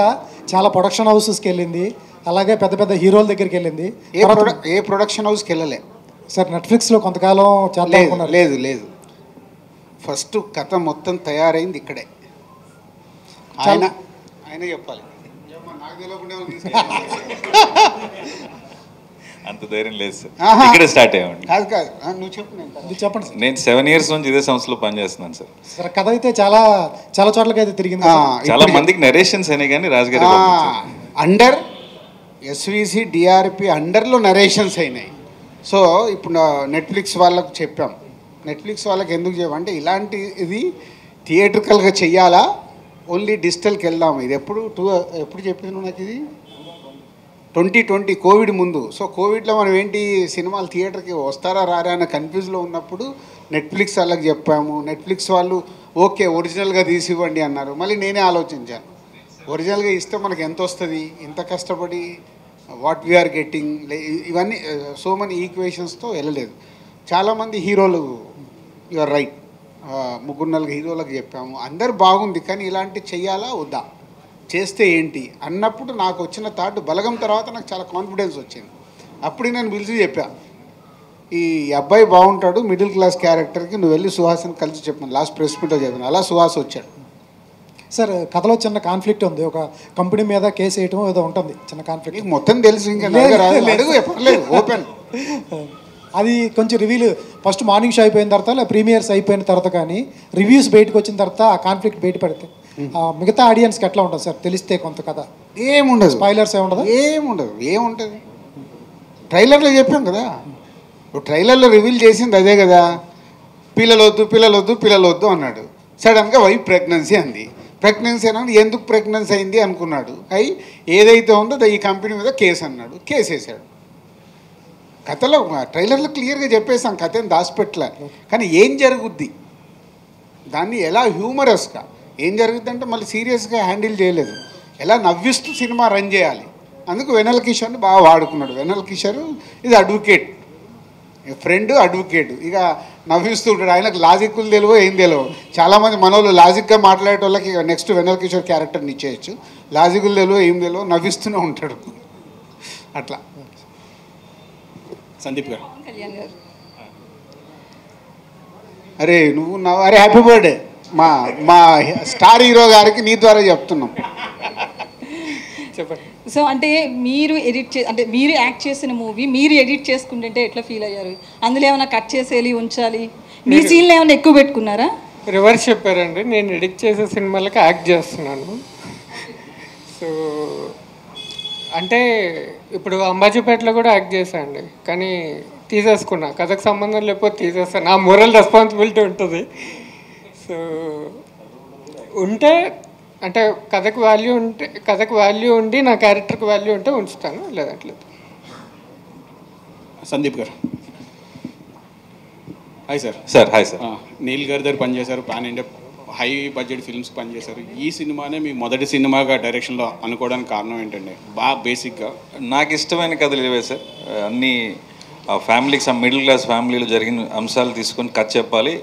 [SPEAKER 9] చాలా ప్రొడక్షన్ హౌసెస్కి వెళ్ళింది, అలాగే పెద్ద పెద్ద హీరోల దగ్గరికి వెళ్ళింది.
[SPEAKER 1] ఏ ప్రొడక్షన్ హౌస్కి వెళ్ళలే
[SPEAKER 9] సార్. నెట్ఫ్లిక్స్లో కొంతకాలం చేద్దాం.
[SPEAKER 1] లేదు, ఫస్ట్ కథ మొత్తం తయారైంది ఇక్కడే. ఆయన చెప్పాలి,
[SPEAKER 7] అంత ధైర్యం లేదు సార్, ఇక్కడే స్టార్ట్ అయ్యామండి.
[SPEAKER 1] కాదు నువ్వు చెప్పండి.
[SPEAKER 7] నేను 7 years నుంచి ఇదే సంస్థలో పనిచేస్తున్నాను సార్.
[SPEAKER 9] సార్ కథ అయితే చాలా చోట్లకి అయితే తిరిగింది.
[SPEAKER 7] చాలా మందికి నరేషన్స్ అయినాయి కానీ రాజుగారి
[SPEAKER 1] అండర్ SVC DRP అండర్లో నరేషన్స్ అయినాయి. సో ఇప్పుడు నెట్ఫ్లిక్స్ వాళ్ళకు చెప్పాం. నెట్ఫ్లిక్స్ వాళ్ళకి ఎందుకు చెప్పామంటే ఇలాంటి ఇది థియేట్రికల్గా చెయ్యాలా, ఓన్లీ డిజిటల్కి వెళ్దాము. ఇది ఎప్పుడు చెప్పాను నాకు, ఇది 2020 కోవిడ్ ముందు. సో కోవిడ్లో మనం ఏంటి సినిమాలు థియేటర్కి వస్తారా రారా అన్న కన్ఫ్యూజ్లో ఉన్నప్పుడు నెట్ఫ్లిక్స్ వాళ్ళకి చెప్పాము. నెట్ఫ్లిక్స్ వాళ్ళు ఓకే ఒరిజినల్గా తీసి ఇవ్వండి అన్నారు. మళ్ళీ నేనే ఆలోచించాను, ఒరిజినల్గా ఇస్తే మనకు ఎంత వస్తుంది, ఇంత కష్టపడి వాట్ వీఆర్ గెట్టింగ్, ఇవన్నీ సో మెనీ ఈక్వేషన్స్తో వెళ్ళలేదు. చాలామంది హీరోలు, యూఆర్ రైట్, 3-4 హీరోలకు చెప్పాము, అందరు బాగుంది కానీ ఇలాంటి చెయ్యాలా వద్దా, చేస్తే ఏంటి అన్నప్పుడు నాకు వచ్చిన థాట్ బలగం తర్వాత నాకు చాలా కాన్ఫిడెన్స్ వచ్చింది. అప్పుడు నేను పిలిచి చెప్పా, ఈ అబ్బాయి బాగుంటాడు, మిడిల్ క్లాస్ క్యారెక్టర్కి, నువ్వు వెళ్ళి సుహాస్ని కలిసి చెప్పాను. లాస్ట్ ప్రెస్ మీట్లో చెప్పాను. అలా సుహాస్ వచ్చాడు.
[SPEAKER 9] సార్ కథలో చిన్న కాన్ఫ్లిక్ట్ ఉంది. ఒక కంపెనీ మీద కేసు వేయటం ఏదో ఉంటుంది, చిన్న కాన్ఫ్లిక్ట్.
[SPEAKER 1] నీకు మొత్తం తెలుసు, ఇంకా అడుగు, చెప్పలేదు, ఓపెన్.
[SPEAKER 9] అది కొంచెం రివ్యూలు ఫస్ట్ మార్నింగ్ షో అయిపోయిన తర్వాత లేదా ప్రీమియర్స్ అయిపోయిన తర్వాత కానీ రివ్యూస్ బయటకు వచ్చిన తర్వాత ఆ కాన్ఫ్లిక్ట్ బయట పడితే మిగతా ఆడియన్స్కి ఎట్లా ఉంటుంది సార్? తెలిస్తే కొంత కథ
[SPEAKER 1] ఏముండదు,
[SPEAKER 9] స్పాయిలర్స్ ఏముండదు,
[SPEAKER 1] ఏముంటుంది. ట్రైలర్లో చెప్పాం కదా, ట్రైలర్లో రివీల్ చేసింది అదే కదా, పిల్లలొద్దు అన్నాడు. సడన్గా వైఫ్ ప్రెగ్నెన్సీ అంది. ప్రెగ్నెన్సీ అన్నాడు, ఎందుకు ప్రెగ్నెన్సీ అయింది అనుకున్నాడు. ఏదైతే ఉందో ఈ కంపెనీ మీద కేసు అన్నాడు, కేసు వేసాడు. కథలో ట్రైలర్లో క్లియర్గా చెప్పేసాం, కథ ఏం దాచిపెట్టలే. కానీ ఏం జరుగుద్ది, దాన్ని ఎలా హ్యూమరస్గా ఏం జరుగుద్ది అంటే మళ్ళీ సీరియస్గా హ్యాండిల్ చేయలేదు, ఎలా నవ్విస్తూ సినిమా రన్ చేయాలి. అందుకు వెన్నెల కిషోర్ని బాగా వాడుకున్నాడు. వెన్నెల కిషోర్ ఇది అడ్వకేట్, ఫ్రెండ్ అడ్వకేట్, ఇక నవ్విస్తూ ఉంటాడు. ఆయనకు లాజిక్లు తెలియవు, ఏం తెలియవు. చాలామంది మనోళ్ళు లాజిక్గా మాట్లాడే వాళ్ళకి నెక్స్ట్ వెన్నెల కిషోర్ క్యారెక్టర్ని ఇచ్చేయచ్చు. లాజిక్లు తెలియవు, ఏం తెలియవు, నవ్విస్తూనే ఉంటాడు. అట్లా.
[SPEAKER 10] సందీప్ గారు.
[SPEAKER 8] కళ్యాణ్ గారు.
[SPEAKER 1] అరే నువ్వు అరే హ్యాపీ బర్త్డే మా స్టార్ హీరో గారికి నీ ద్వారా చెప్తున్నాం.
[SPEAKER 3] చెప్పండి.
[SPEAKER 8] సో అంటే మీరు మీరు యాక్ట్ చేసిన మూవీ మీరు ఎడిట్ చేసుకుంటుంటే ఎట్లా ఫీల్ అయ్యారు? అందులో ఏమైనా కట్ చేసేయాలి, ఉంచాలి, మీ సీన్లు ఏమైనా ఎక్కువ పెట్టుకున్నారా?
[SPEAKER 3] రివర్స్ చెప్పారండి. నేను ఎడిట్ చేసే సినిమాలకి యాక్ట్ చేస్తున్నాను. సో అంటే ఇప్పుడు అంబాజీపేటలో కూడా యాక్ట్ చేశానండి, కానీ తీసేసుకున్నా. కథకు సంబంధం లేకపోతే తీసేస్తాను, నా మోరల్ రెస్పాన్సిబిలిటీ ఉంటుంది. సో ఉంటే అంటే కథకు వాల్యూ ఉండి నా క్యారెక్టర్కి వాల్యూ ఉంటే ఉంచుతాను, లేదంటలేదు.
[SPEAKER 10] Sandeep garu. Hi sir.
[SPEAKER 7] Sir hi sir.
[SPEAKER 10] Neel గారి దగ్గర పనిచేశారు, pan India high budget films పనిచేశారు. ఈ సినిమానే మీ మొదటి సినిమాగా డైరెక్షన్లో అనుకోవడానికి కారణం ఏంటండి? బాగా బేసిక్గా
[SPEAKER 7] నాకు ఇష్టమైన కథలు ఇవే సార్. అన్నీ ఫ్యామిలీకి మిడిల్ క్లాస్ ఫ్యామిలీలో జరిగిన అంశాలు తీసుకొని కథ చెప్పాలి,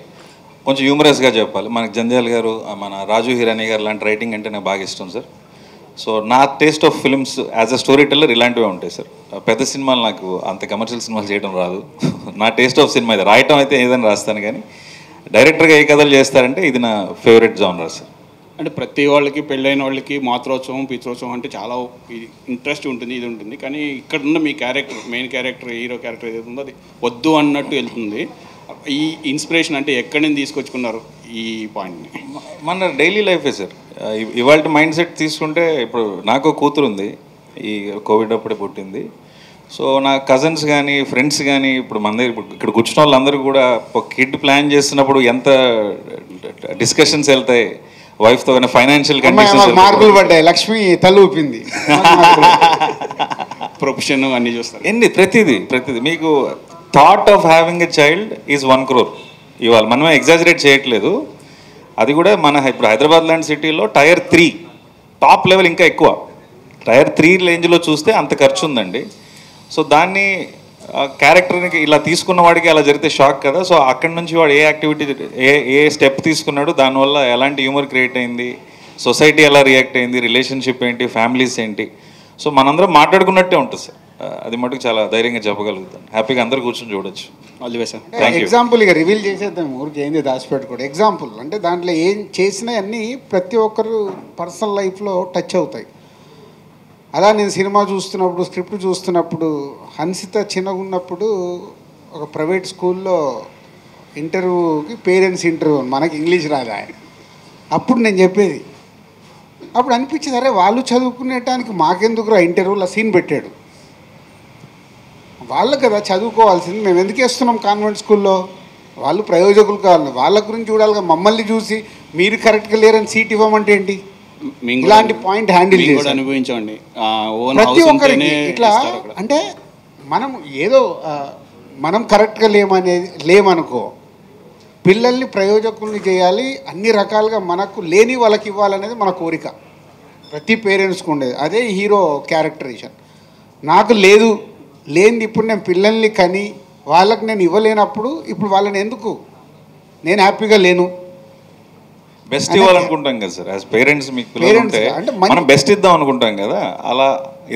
[SPEAKER 7] కొంచెం హ్యూమరస్గా చెప్పాలి. మనకి జంధ్యాల గారు, మన రాజు హిరానీ గారు లాంటి రైటింగ్ అంటే నాకు బాగా ఇష్టం సార్. సో నా taste of films as a story teller ఇలాంటివే ఉంటాయి సార్. పెద్ద సినిమాలు నాకు అంత కమర్షియల్ సినిమాలు చేయడం రాదు. నా టేస్ట్ ఆఫ్ సినిమా ఇది. రాయటం అయితే ఏదైనా రాస్తాను, కానీ డైరెక్టర్గా ఏ కథలు చేస్తారంటే ఇది నా ఫేవరెట్ జానర్ సార్.
[SPEAKER 10] అంటే ప్రతి వాళ్ళకి పెళ్ళైన వాళ్ళకి మాతృోత్సవం పితృోత్సవం అంటే చాలా ఇంట్రెస్ట్ ఉంటుంది, ఇది ఉంటుంది. కానీ ఇక్కడ ఉన్న మీ character, main character, hero character ఏదైతే ఉందో అది వద్దు అన్నట్టు వెళ్తుంది. ఈ ఇన్స్పిరేషన్ అంటే ఎక్కడి నుంచి తీసుకొచ్చుకున్నారు ఈ పాయింట్ని?
[SPEAKER 7] మన డైలీ లైఫే సార్. ఇవాళ మైండ్ సెట్ తీసుకుంటే, ఇప్పుడు నాకు కూతురు ఉంది, ఈ కోవిడ్ అప్పుడే పుట్టింది. సో నా కజిన్స్ కానీ ఫ్రెండ్స్ కానీ ఇప్పుడు మన దగ్గర ఇక్కడ కూర్చున్న వాళ్ళందరూ కూడా ఒక కిడ్ ప్లాన్ చేస్తున్నప్పుడు ఎంత డిస్కషన్స్ వెళ్తాయి వైఫ్తో, కానీ ఫైనాన్షియల్ కండిషన్స్
[SPEAKER 1] మార్కులు పడ్డాయి, లక్ష్మి తల్లు ఊపింది,
[SPEAKER 10] ప్రొఫెషన్ అన్నీ చూస్తారు.
[SPEAKER 7] ప్రతిదీ మీకు thought of having a child is 1 crore ఇవాళ. మనమే ఎగ్జాజరేట్ చేయట్లేదు. అది కూడా మన ఇప్పుడు హైదరాబాద్ లాంటి సిటీలో టైర్ 3 టాప్ లెవెల్ ఇంకా ఎక్కువ. టైర్ 3 రేంజ్లో చూస్తే అంత ఖర్చు ఉందండి. సో దాన్ని క్యారెక్టర్కి ఇలా తీసుకున్న వాడికి అలా జరిగితే షాక్ కదా. సో అక్కడి నుంచి వాడు ఏ యాక్టివిటీ, ఏ స్టెప్ తీసుకున్నాడు, దానివల్ల ఎలాంటి హ్యూమర్ క్రియేట్ అయింది, సొసైటీ ఎలా రియాక్ట్ అయింది, రిలేషన్షిప్ ఏంటి, ఫ్యామిలీస్ ఏంటి. సో మనందరం మాట్లాడుకున్నట్టే ఉంటుంది సార్. అది మటుకు చాలా ధైర్యంగా చెప్పగలుగుతాను. హ్యాపీగా అందరూ కూర్చొని చూడొచ్చు.
[SPEAKER 10] All the best sir.
[SPEAKER 7] Thank you.
[SPEAKER 1] Example ఇక రివీల్ చేసేద్దాం, ఊరికి ఏంది దాచిపెట్టుకోడు. ఎగ్జాంపుల్ అంటే దాంట్లో ఏం చేసినా అన్నీ ప్రతి ఒక్కరు పర్సనల్ లైఫ్లో టచ్ అవుతాయి. అలా నేను సినిమా చూస్తున్నప్పుడు, స్క్రిప్ట్ చూస్తున్నప్పుడు, హన్సిత చిన్నగా ఉన్నప్పుడు ఒక ప్రైవేట్ స్కూల్లో ఇంటర్వ్యూకి, పేరెంట్స్ ఇంటర్వ్యూ, మనకి ఇంగ్లీష్ రాదా, అప్పుడు నేను చెప్పేది, అప్పుడు అనిపించింది అరే వాళ్ళు చదువుకునేటానికి మాకెందుకురా ఇంటర్వ్యూలో సీన్ పెట్టాడు, వాళ్ళు కదా చదువుకోవాల్సింది, మేము ఎందుకు వేస్తున్నాం కాన్వెంట్ స్కూల్లో, వాళ్ళు ప్రయోజకులు కావాలి, వాళ్ళ గురించి చూడాలిగా, మమ్మల్ని చూసి మీరు కరెక్ట్గా లేరని సీట్ ఇవ్వమంటే ఏంటి, ఇలాంటి పాయింట్ హ్యాండిల్ చేసి
[SPEAKER 10] అనుభవించండి.
[SPEAKER 1] ప్రతి ఒక్కరికి ఇట్లా అంటే మనం ఏదో మనం కరెక్ట్గా లేమనుకో, పిల్లల్ని ప్రయోజకుల్ని చేయాలి, అన్ని రకాలుగా మనకు లేని వాళ్ళకి ఇవ్వాలనేది మన కోరిక, ప్రతి పేరెంట్స్కి ఉండేది. అదే హీరో క్యారెక్టరేషన్. నాకు లేనిది ఇప్పుడు నేను పిల్లల్ని కని వాళ్ళకి నేను ఇవ్వలేనప్పుడు ఇప్పుడు వాళ్ళని ఎందుకు, నేను హ్యాపీగా లేను,
[SPEAKER 7] బెస్ట్ ఇవ్వాలనుకుంటాం కదా సార్. యాజ్ పేరెంట్స్ మీకు పిల్లలు ఉంటే మనం బెస్ట్ ఇద్దాం అనుకుంటాం కదా, అలా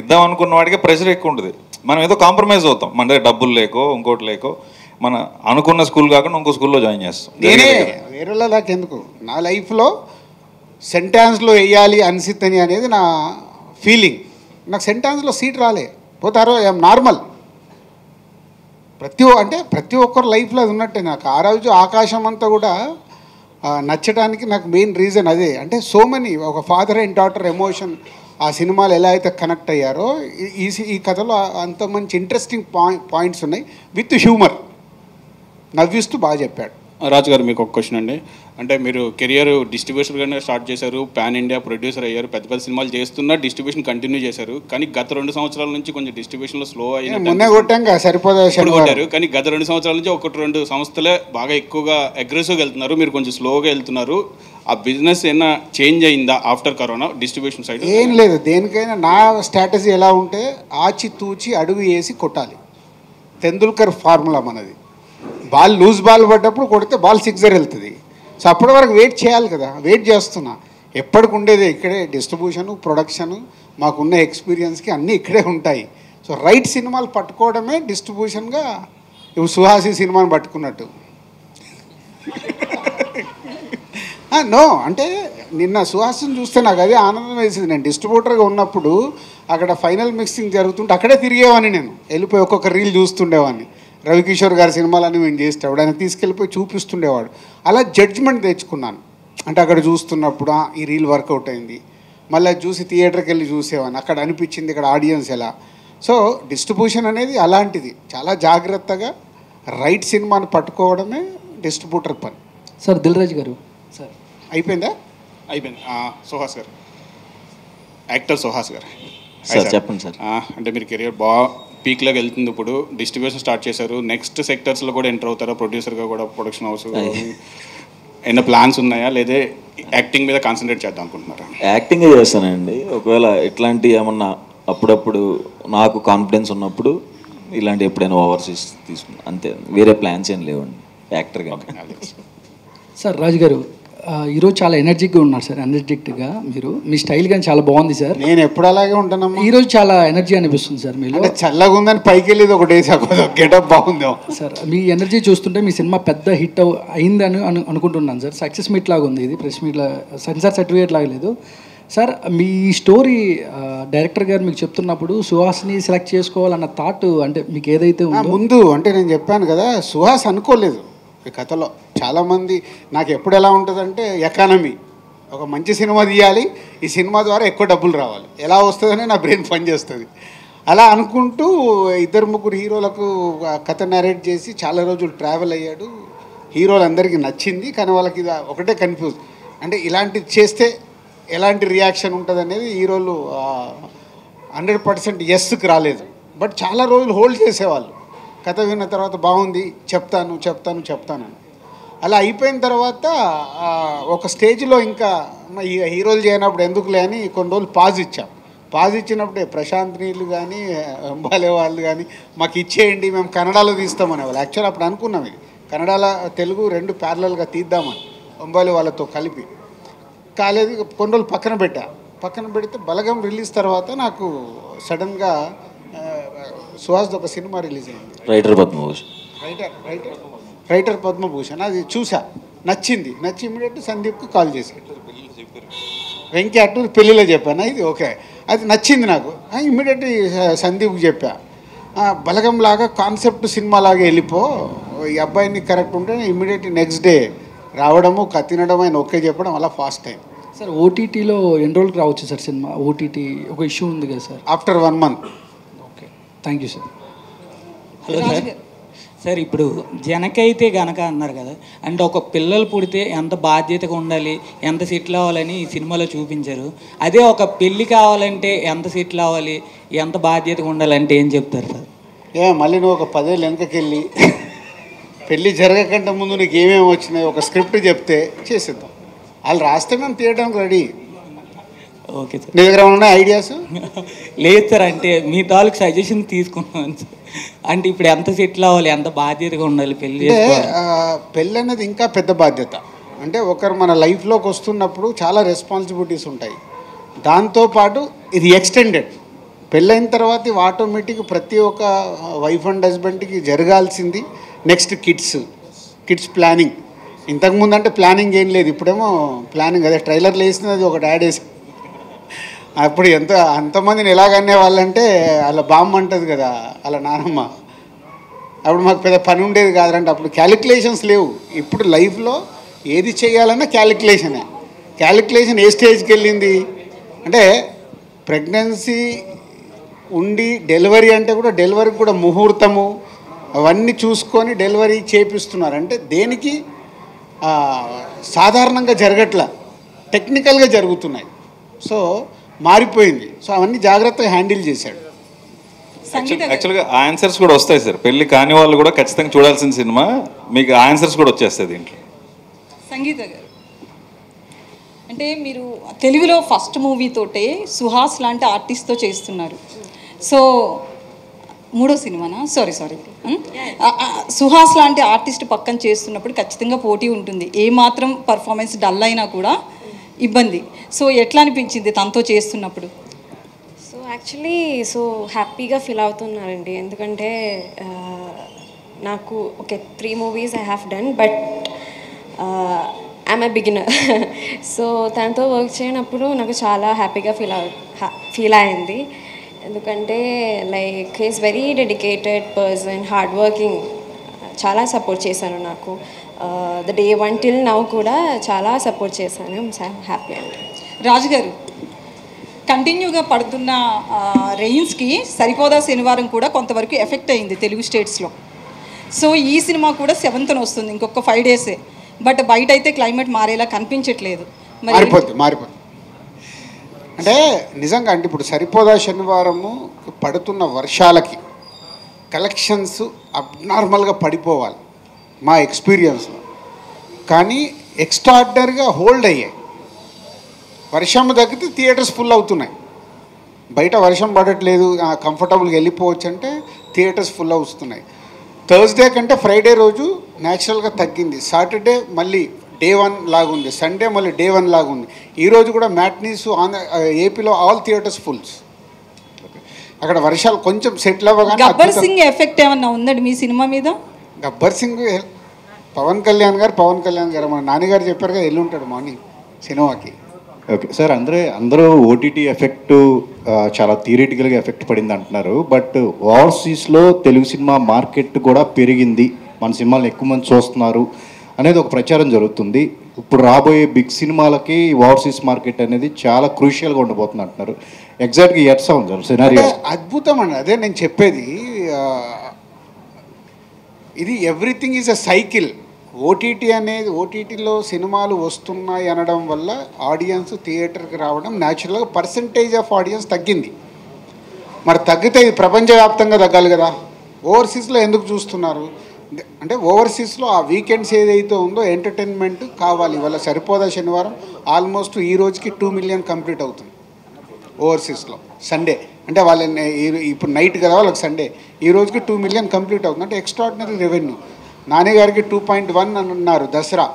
[SPEAKER 7] ఇద్దాం అనుకున్న వాడికి ప్రెషర్ ఎక్కువ ఉంటుంది. మనం ఏదో కాంప్రమైజ్ అవుతాం, మన దగ్గర డబ్బులు లేకో ఇంకోటి లేకో, మన అనుకున్న స్కూల్ కాకుండా ఇంకో స్కూల్లో జాయిన్ చేస్తాం.
[SPEAKER 1] నేనే వేరేలా నాకెందుకు, నా లైఫ్లో సెంటాన్స్లో వేయాలి అన్సిత్ అని అనేది నా ఫీలింగ్. నాకు సెంటాన్స్లో సీట్ రాలే, పోతారో ఐఎమ్ నార్మల్. ప్రతి ఒక్కరు లైఫ్లో అది ఉన్నట్టే. నాకు ఆ రోజు ఆకాశం అంతా కూడా నచ్చడానికి నాకు మెయిన్ రీజన్ అదే. అంటే సో మెనీ, ఒక ఫాదర్ అండ్ డాటర్ ఎమోషన్ ఆ సినిమాలు ఎలా అయితే కనెక్ట్ అయ్యారో ఈ కథలో అంత మంచి ఇంట్రెస్టింగ్ పాయింట్స్ ఉన్నాయి విత్ హ్యూమర్, నవ్విస్తూ బాగా చెప్పాడు.
[SPEAKER 10] రాజు గారు, మీకు ఒక క్వశ్చన్ అండి. అంటే మీరు కెరియర్ డిస్ట్రిబ్యూటర్గానే స్టార్ట్ చేశారు, పాన్ ఇండియా ప్రొడ్యూసర్ అయ్యారు, పెద్ద పెద్ద సినిమాలు చేస్తున్నా డిస్ట్రిబ్యూషన్ కంటిన్యూ చేశారు. కానీ గత 2 సంవత్సరాల నుంచి కొంచెం డిస్ట్రిబ్యూషన్లో స్లో కొట్టారు. కానీ గత 2 సంవత్సరాల నుంచి 1-2 సంస్థలే బాగా ఎక్కువగా అగ్రెసివ్గా వెళ్తున్నారు, మీరు కొంచెం స్లోగా వెళ్తున్నారు. ఆ బిజినెస్ ఏమైనా చేంజ్ అయిందా ఆఫ్టర్ కరోనా డిస్ట్రిబ్యూషన్ సైడ్?
[SPEAKER 1] ఏం లేదు, దేనికైనా నా స్ట్రాటజీ ఎలా ఉంటే ఆచి తూచి అడుగు వేసి కొట్టాలి. తెందుల్కర్ ఫార్ములా మనది. బాల్ లూజ్ బాల్ పడ్డప్పుడు కొడితే బాల్ సిక్సర్ వెళ్తుంది. సో అప్పటి వరకు వెయిట్ చేయాలి కదా, వెయిట్ చేస్తున్నా. ఎప్పటికి ఉండేదే ఇక్కడే డిస్ట్రిబ్యూషను, ప్రొడక్షను, మాకున్న ఎక్స్పీరియన్స్కి అన్నీ ఇక్కడే ఉంటాయి. సో రైట్ సినిమాలు పట్టుకోవడమే డిస్ట్రిబ్యూషన్గా ఇవి సుహాసి సినిమాని పట్టుకున్నట్టు. నో, అంటే నిన్న సుహాసిని చూస్తే నాకు అదే ఆనందం వేసింది. నేను డిస్ట్రిబ్యూటర్గా ఉన్నప్పుడు అక్కడ ఫైనల్ మిక్సింగ్ జరుగుతుంటే అక్కడే తిరిగేవాడిని, నేను వెళ్ళిపోయి ఒక్కొక్క రీల్ చూస్తుండేవాడిని. రవికిషోర్ గారి సినిమాలన్నీ మేము చేసేవాడు, ఆయన తీసుకెళ్ళిపోయి చూపిస్తుండేవాడు. అలా జడ్జ్మెంట్ తెచ్చుకున్నాను. అంటే అక్కడ చూస్తున్నప్పుడు ఈ రీల్ వర్కౌట్ అయింది, మళ్ళీ చూసి థియేటర్కి వెళ్ళి చూసేవాడిని, అక్కడ అనిపించింది ఇక్కడ ఆడియన్స్ ఎలా. సో డిస్ట్రిబ్యూషన్ అనేది అలాంటిది, చాలా జాగ్రత్తగా రైట్ సినిమాని పట్టుకోవడమే డిస్ట్రిబ్యూటర్ పని.
[SPEAKER 11] సార్ దిల్ రాజు గారు, సార్
[SPEAKER 10] అయిపోయిందా? అయిపోయింది. సుహాస్ గారు, యాక్టర్ సుహాస్ గారు
[SPEAKER 2] సార్ చెప్పండి సార్.
[SPEAKER 10] అంటే మీరు కెరియర్ బాగా పీక్లోకి వెళ్తుంది, ఇప్పుడు డిస్ట్రిబ్యూషన్ స్టార్ట్ చేశారు, నెక్స్ట్ సెక్టర్స్లో కూడా ఎంటర్ అవుతారా? ప్రొడ్యూసర్గా కూడా, ప్రొడక్షన్ హౌస్ ఏమైనా ప్లాన్స్ ఉన్నాయా, లేదా యాక్టింగ్ మీద కాన్సన్ట్రేట్ చేద్దాం అనుకుంటున్నారా?
[SPEAKER 2] యాక్టింగే చేస్తానండి. ఒకవేళ ఇట్లాంటి ఏమన్నా అప్పుడప్పుడు నాకు కాన్ఫిడెన్స్ ఉన్నప్పుడు ఇలాంటి ఎప్పుడైనా ఓవర్సీస్ తీసుకున్నా, అంతే. వేరే ప్లాన్స్ ఏం లేవండి యాక్టర్గా.
[SPEAKER 11] సార్ రాజు గారు, ఈరోజు చాలా ఎనర్జిక్గా ఉన్నారు సార్. ఎనర్జెటిక్గా మీరు, మీ స్టైల్ కానీ చాలా బాగుంది సార్.
[SPEAKER 1] నేను ఎప్పుడు అలాగే ఉంటానమ్మా.
[SPEAKER 11] ఈరోజు చాలా ఎనర్జీ అనిపిస్తుంది సార్ మీలో.
[SPEAKER 1] చల్లగా ఉందని పైకి వెళ్ళేది ఒకటి గెటప్ బాగుంది
[SPEAKER 11] సార్. మీ ఎనర్జీ చూస్తుంటే మీ సినిమా పెద్ద హిట్ అయిందని అనుకుంటున్నాను సార్. సక్సెస్ మీట్ లాగా ఉంది ఇది, ప్రెస్ మీట్లా సెన్సార్ సర్టిఫికేట్ లాగా లేదు సార్. మీ స్టోరీ డైరెక్టర్ గారు మీకు చెప్తున్నప్పుడు సుహాస్ని సెలెక్ట్ చేసుకోవాలన్న థాట్ అంటే మీకు ఏదైతే ఉందో
[SPEAKER 1] ముందు, అంటే నేను చెప్పాను కదా, సుహాస్ అనుకోలేదు ఈ కథలో. చాలామంది నాకు ఎప్పుడు ఎలా ఉంటుందంటే ఎకానమీ, ఒక మంచి సినిమా తీయాలి, ఈ సినిమా ద్వారా ఎక్కువ డబ్బులు రావాలి, ఎలా వస్తుందని నా బ్రెయిన్ పనిచేస్తుంది. అలా అనుకుంటూ 2-3 హీరోలకు కథ నరేట్ చేసి చాలా రోజులు ట్రావెల్ అయ్యాడు. హీరోలందరికీ నచ్చింది, కానీ వాళ్ళకి ఇది ఒకటే కన్ఫ్యూజ్, అంటే ఇలాంటిది చేస్తే ఎలాంటి రియాక్షన్ ఉంటుంది అనేది హీరోలు 100% ఎస్కి రాలేదు. బట్ చాలా రోజులు హోల్డ్ చేసేవాళ్ళు. కథ విన్న తర్వాత బాగుంది, చెప్తాను. అలా అయిపోయిన తర్వాత ఒక స్టేజ్లో ఇంకా హీరోలు చేయనప్పుడు ఎందుకులే అని కొన్ని రోజులు పాజ్ ఇచ్చాం. పాజ్ ఇచ్చినప్పుడే ప్రశాంత్ నీళ్ళు కానీ అంబాలే వాళ్ళు కానీ మాకు ఇచ్చేయండి, మేము కన్నడలో తీస్తామనేవాళ్ళు. యాక్చువల్ అప్పుడు అనుకున్నాం ఇది కన్నడలో తెలుగు 2 ప్యారలల్గా తీద్దామని, అంబాలే వాళ్ళతో కలిపి. కాలేదు, కొన్ని రోజులు పక్కన పెడితే బలగం రిలీజ్ తర్వాత నాకు సడన్గా సుహాస్ ఒక సినిమా రిలీజ్ అయింది, రైటర్ పద్మభూషణ్. అది చూసా, నచ్చి ఇమీడియట్ సందీప్కి కాల్ చేశాను. వెంకీ అటు పెళ్ళిలో చెప్పాను, ఇది ఓకే, అది నచ్చింది నాకు. ఇమీడియట్ సందీప్కి చెప్పా, బలగం లాగా కాన్సెప్ట్ సినిమా లాగా వెళ్ళిపో, ఈ అబ్బాయిని కరెక్ట్ ఉంటే ఇమీడియట్ నెక్స్ట్ డే రావడము, తినడం, ఆయన ఓకే చెప్పడం, అలా ఫాస్ట్ టైం.
[SPEAKER 11] సార్ ఓటీటీలో ఎన్ని రోజులకు రావచ్చు సార్ సినిమా? ఓటీటీ ఒక ఇష్యూ ఉంది కదా sir.
[SPEAKER 1] After 1 month.
[SPEAKER 11] Okay, thank you sir.
[SPEAKER 12] Hello sir. Sir ఇప్పుడు జనకైతే గనక అన్నారు కదా, అంటే ఒక పిల్లలు పుడితే ఎంత బాధ్యతగా ఉండాలి, ఎంత సెటిల్ అవ్వాలని ఈ సినిమాలో చూపించారు. అదే ఒక పెళ్ళి కావాలంటే ఎంత సెటిల్ అవ్వాలి, ఎంత బాధ్యతగా ఉండాలంటే ఏం చెప్తారు సార్?
[SPEAKER 1] మళ్ళీ నువ్వు ఒక 10 ఏళ్ళు వెనకకెళ్ళి పెళ్ళి జరగకంటే ముందు నీకు ఏమేమి వచ్చినాయి ఒక స్క్రిప్ట్ చెప్తే చేసేద్దాం. వాళ్ళు రాస్తే మేము తీయడానికి రెడీ.
[SPEAKER 12] Okay sir.
[SPEAKER 1] నీ దగ్గర ఉన్న ఐడియాస్?
[SPEAKER 12] లేదు సార్, అంటే మీ తాలూకు సజెషన్ తీసుకున్నాను సార్. అంటే ఇప్పుడు ఎంత సెటిల్ అవ్వాలి, ఎంత బాధ్యతగా ఉండాలి పెళ్ళి?
[SPEAKER 1] పెళ్ళి అనేది ఇంకా పెద్ద బాధ్యత. అంటే ఒకరు మన లైఫ్లోకి వస్తున్నప్పుడు చాలా రెస్పాన్సిబిలిటీస్ ఉంటాయి. దాంతోపాటు ఇది ఎక్స్టెండెడ్. పెళ్ళైన తర్వాత ఇవి ఆటోమేటిక్ ప్రతి ఒక్క వైఫ్ అండ్ హస్బెండ్కి జరగాల్సింది. Next kids planning. ఇంతకుముందు అంటే ప్లానింగ్ ఏం లేదు, ఇప్పుడేమో ప్లానింగ్. అదే ట్రైలర్లో వేసినది ఒక డాడ్ వేసి, అప్పుడు అంతమందిని ఎలాగనే వాళ్ళంటే అలా బామ్మ అంటుంది కదా అలా నానమ్మ. అప్పుడు మాకు పెద్ద పని ఉండేది కాదంటే అప్పుడు క్యాలిక్యులేషన్స్ లేవు. ఇప్పుడు లైఫ్లో ఏది చేయాలన్నా క్యాలిక్యులేషన్ ఏ స్టేజ్కి వెళ్ళింది అంటే ప్రెగ్నెన్సీ ఉండి డెలివరీ అంటే కూడా డెలివరీకి కూడా ముహూర్తము అవన్నీ చూసుకొని డెలివరీ చేపిస్తున్నారు. అంటే దేనికి సాధారణంగా జరగట్లా, టెక్నికల్గా జరుగుతున్నాయి. సో మారిపోయింది. సో అవన్నీ జాగ్రత్తగా హ్యాండిల్ చేశాడు.
[SPEAKER 7] యాక్చువల్గా ఆన్సర్స్ కూడా వస్తాయి సార్. పెళ్లి కాని వాళ్ళు కూడా ఖచ్చితంగా చూడాల్సిన సినిమా, మీకు ఆన్సర్స్ కూడా వచ్చేస్తాయి దీంట్లో.
[SPEAKER 8] సంగీత గారు, అంటే మీరు తెలుగులో ఫస్ట్ మూవీతోటే సుహాస్ లాంటి ఆర్టిస్ట్తో చేస్తున్నారు. సో మూడో సినిమానా? సారీ సుహాస్ లాంటి ఆర్టిస్ట్ పక్కన చేస్తున్నప్పుడు ఖచ్చితంగా పోటీ ఉంటుంది. ఏమాత్రం పర్ఫార్మెన్స్ డల్ అయినా కూడా ఇబ్బంది. సో ఎట్లా అనిపించింది తనతో చేస్తున్నప్పుడు?
[SPEAKER 13] సో యాక్చువల్లీ హ్యాపీగా ఫీల్ అవుతున్నానండి. ఎందుకంటే నాకు 3 movies I have done, but I'm a beginner. So తనతో వర్క్ చేయనప్పుడు నాకు చాలా హ్యాపీగా ఫీల్ అయింది. ఎందుకంటే like he's very dedicated person, hard working. చాలా సపోర్ట్ చేశాను నాకు. ద డే 1 till now కూడా చాలా సపోర్ట్ చేశాను. హ్యాపీ అండి.
[SPEAKER 8] రాజుగారు, కంటిన్యూగా పడుతున్న రెయిన్స్కి సరిపోదా శనివారం కూడా కొంతవరకు ఎఫెక్ట్ అయింది తెలుగు స్టేట్స్లో. సో ఈ సినిమా కూడా 7th వస్తుంది, ఇంకొక 5 days. బట్ బయట అయితే క్లైమేట్ మారేలా కనిపించట్లేదు.
[SPEAKER 1] మారిపోతుంది అంటే నిజంగా అంటే ఇప్పుడు సరిపోదా శనివారము పడుతున్న వర్షాలకి కలెక్షన్స్ అబ్నార్మల్గా పడిపోవాలి మా ఎక్స్పీరియన్స్లో. కానీ ఎక్స్ట్రాడినరీగా హోల్డ్ అయ్యాయి. వర్షం తగ్గితే థియేటర్స్ ఫుల్ అవుతున్నాయి. బయట వర్షం పడట్లేదు, కంఫర్టబుల్గా వెళ్ళిపోవచ్చు అంటే థియేటర్స్ ఫుల్ అవుతున్నాయి. థర్స్డే కంటే ఫ్రైడే రోజు న్యాచురల్గా తగ్గింది. సాటర్డే మళ్ళీ డే 1 లాగుంది, సండే మళ్ళీ డే 1 లాగుంది. ఈరోజు కూడా మ్యాట్నీస్ ఏపీలో ఆల్ థియేటర్స్ ఫుల్స్. అక్కడ వర్షాలు కొంచెం సెటిల్ అవ్వగానే
[SPEAKER 8] గబ్బర్ సింగ్ ఎఫెక్ట్ ఏమన్నా ఉందండి మీ సినిమా మీద?
[SPEAKER 1] గబ్బర్ సింగ్ పవన్ కళ్యాణ్ గారు మన నాన్నగారు చెప్పారు కదా వెళ్ళి ఉంటాడు మార్నింగ్ సినిమాకి.
[SPEAKER 14] ఓకే సార్, అందరూ ఓటీటీ ఎఫెక్ట్ చాలా థియరిటికల్గా ఎఫెక్ట్ పడింది అంటున్నారు. బట్ ఓవర్సీస్లో తెలుగు సినిమా మార్కెట్ కూడా పెరిగింది, మన సినిమాలను ఎక్కువ మంది చూస్తున్నారు అనేది ఒక ప్రచారం జరుగుతుంది. ఇప్పుడు రాబోయే బిగ్ సినిమాలకి ఓవర్సీస్ మార్కెట్ అనేది చాలా క్రూషియల్గా ఉండబోతుంది అంటున్నారు. ఎగ్జాక్ట్గా ఎట్స్ ఉంది సార్ సినారియో?
[SPEAKER 1] అద్భుతం అండి, అదే నేను చెప్పేది. ఇది ఎవ్రీథింగ్ ఈజ్ అ సైకిల్. ఓటీటీలో సినిమాలు వస్తున్నాయి అనడం వల్ల ఆడియన్స్ థియేటర్కి రావడం, న్యాచురల్గా పర్సంటేజ్ ఆఫ్ ఆడియన్స్ తగ్గింది. మరి తగ్గితే ఇది ప్రపంచవ్యాప్తంగా తగ్గాలి కదా. ఓవర్సీస్లో ఎందుకు చూస్తున్నారు అంటే ఓవర్సీస్లో ఆ వీకెండ్స్ ఏదైతే ఉందో ఎంటర్టైన్మెంట్ కావాలి. వాళ్ళ సరిపోదా శనివారం ఆల్మోస్ట్ ఈ రోజుకి 2 million కంప్లీట్ అవుతుంది ఓవర్సీస్లో. సండే అంటే వాళ్ళని ఇప్పుడు నైట్ కదా వాళ్ళకి సండే, ఈ రోజుకి 2 million కంప్లీట్ అవుతుంది. అంటే ఎక్స్ట్రాడినరీ రెవెన్యూ. నాన్నగారికి 2.1 అని అన్నారు దసరా,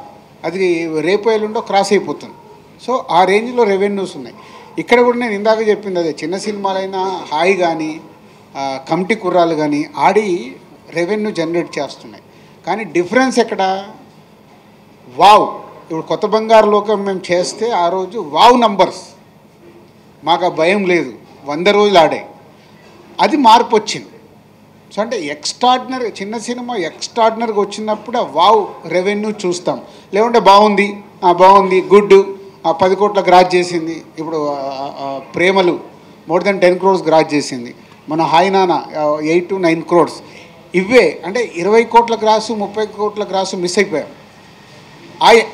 [SPEAKER 1] అది రేపు ఎల్లుండో క్రాస్ అయిపోతుంది. సో ఆ రేంజ్లో రెవెన్యూస్ ఉన్నాయి. ఇక్కడ కూడా నేను ఇందాక చెప్పింది అదే, చిన్న సినిమాలైనా హాయ్ కానీ కమిటీ కుర్రాలు కానీ ఆడి రెవెన్యూ జనరేట్ చేస్తున్నాయి. కానీ డిఫరెన్స్ ఎక్కడ? వావ్, ఇప్పుడు కొత్త బంగారు లోకం మేము చేస్తే ఆ రోజు వావ్ నంబర్స్, మాకు ఆ భయం లేదు, 100 రోజులు ఆడాయి. అది మార్పు వచ్చింది. సో అంటే ఎక్స్ట్రాడినరీ చిన్న సినిమా ఎక్స్ట్రాడినరీగా వచ్చినప్పుడు ఆ వావ్ రెవెన్యూ చూస్తాం. లేకుంటే బాగుంది గుడ్ 10 కోట్ల గ్రాస్ చేసింది. ఇప్పుడు ప్రేమలు more than 10 crores గ్రాస్ చేసింది. మన హాయ్ నాన్న 8 to 9 crores. ఇవే అంటే 20 కోట్ల గ్రాసు 30 కోట్ల గ్రాసు మిస్ అయిపోయాం.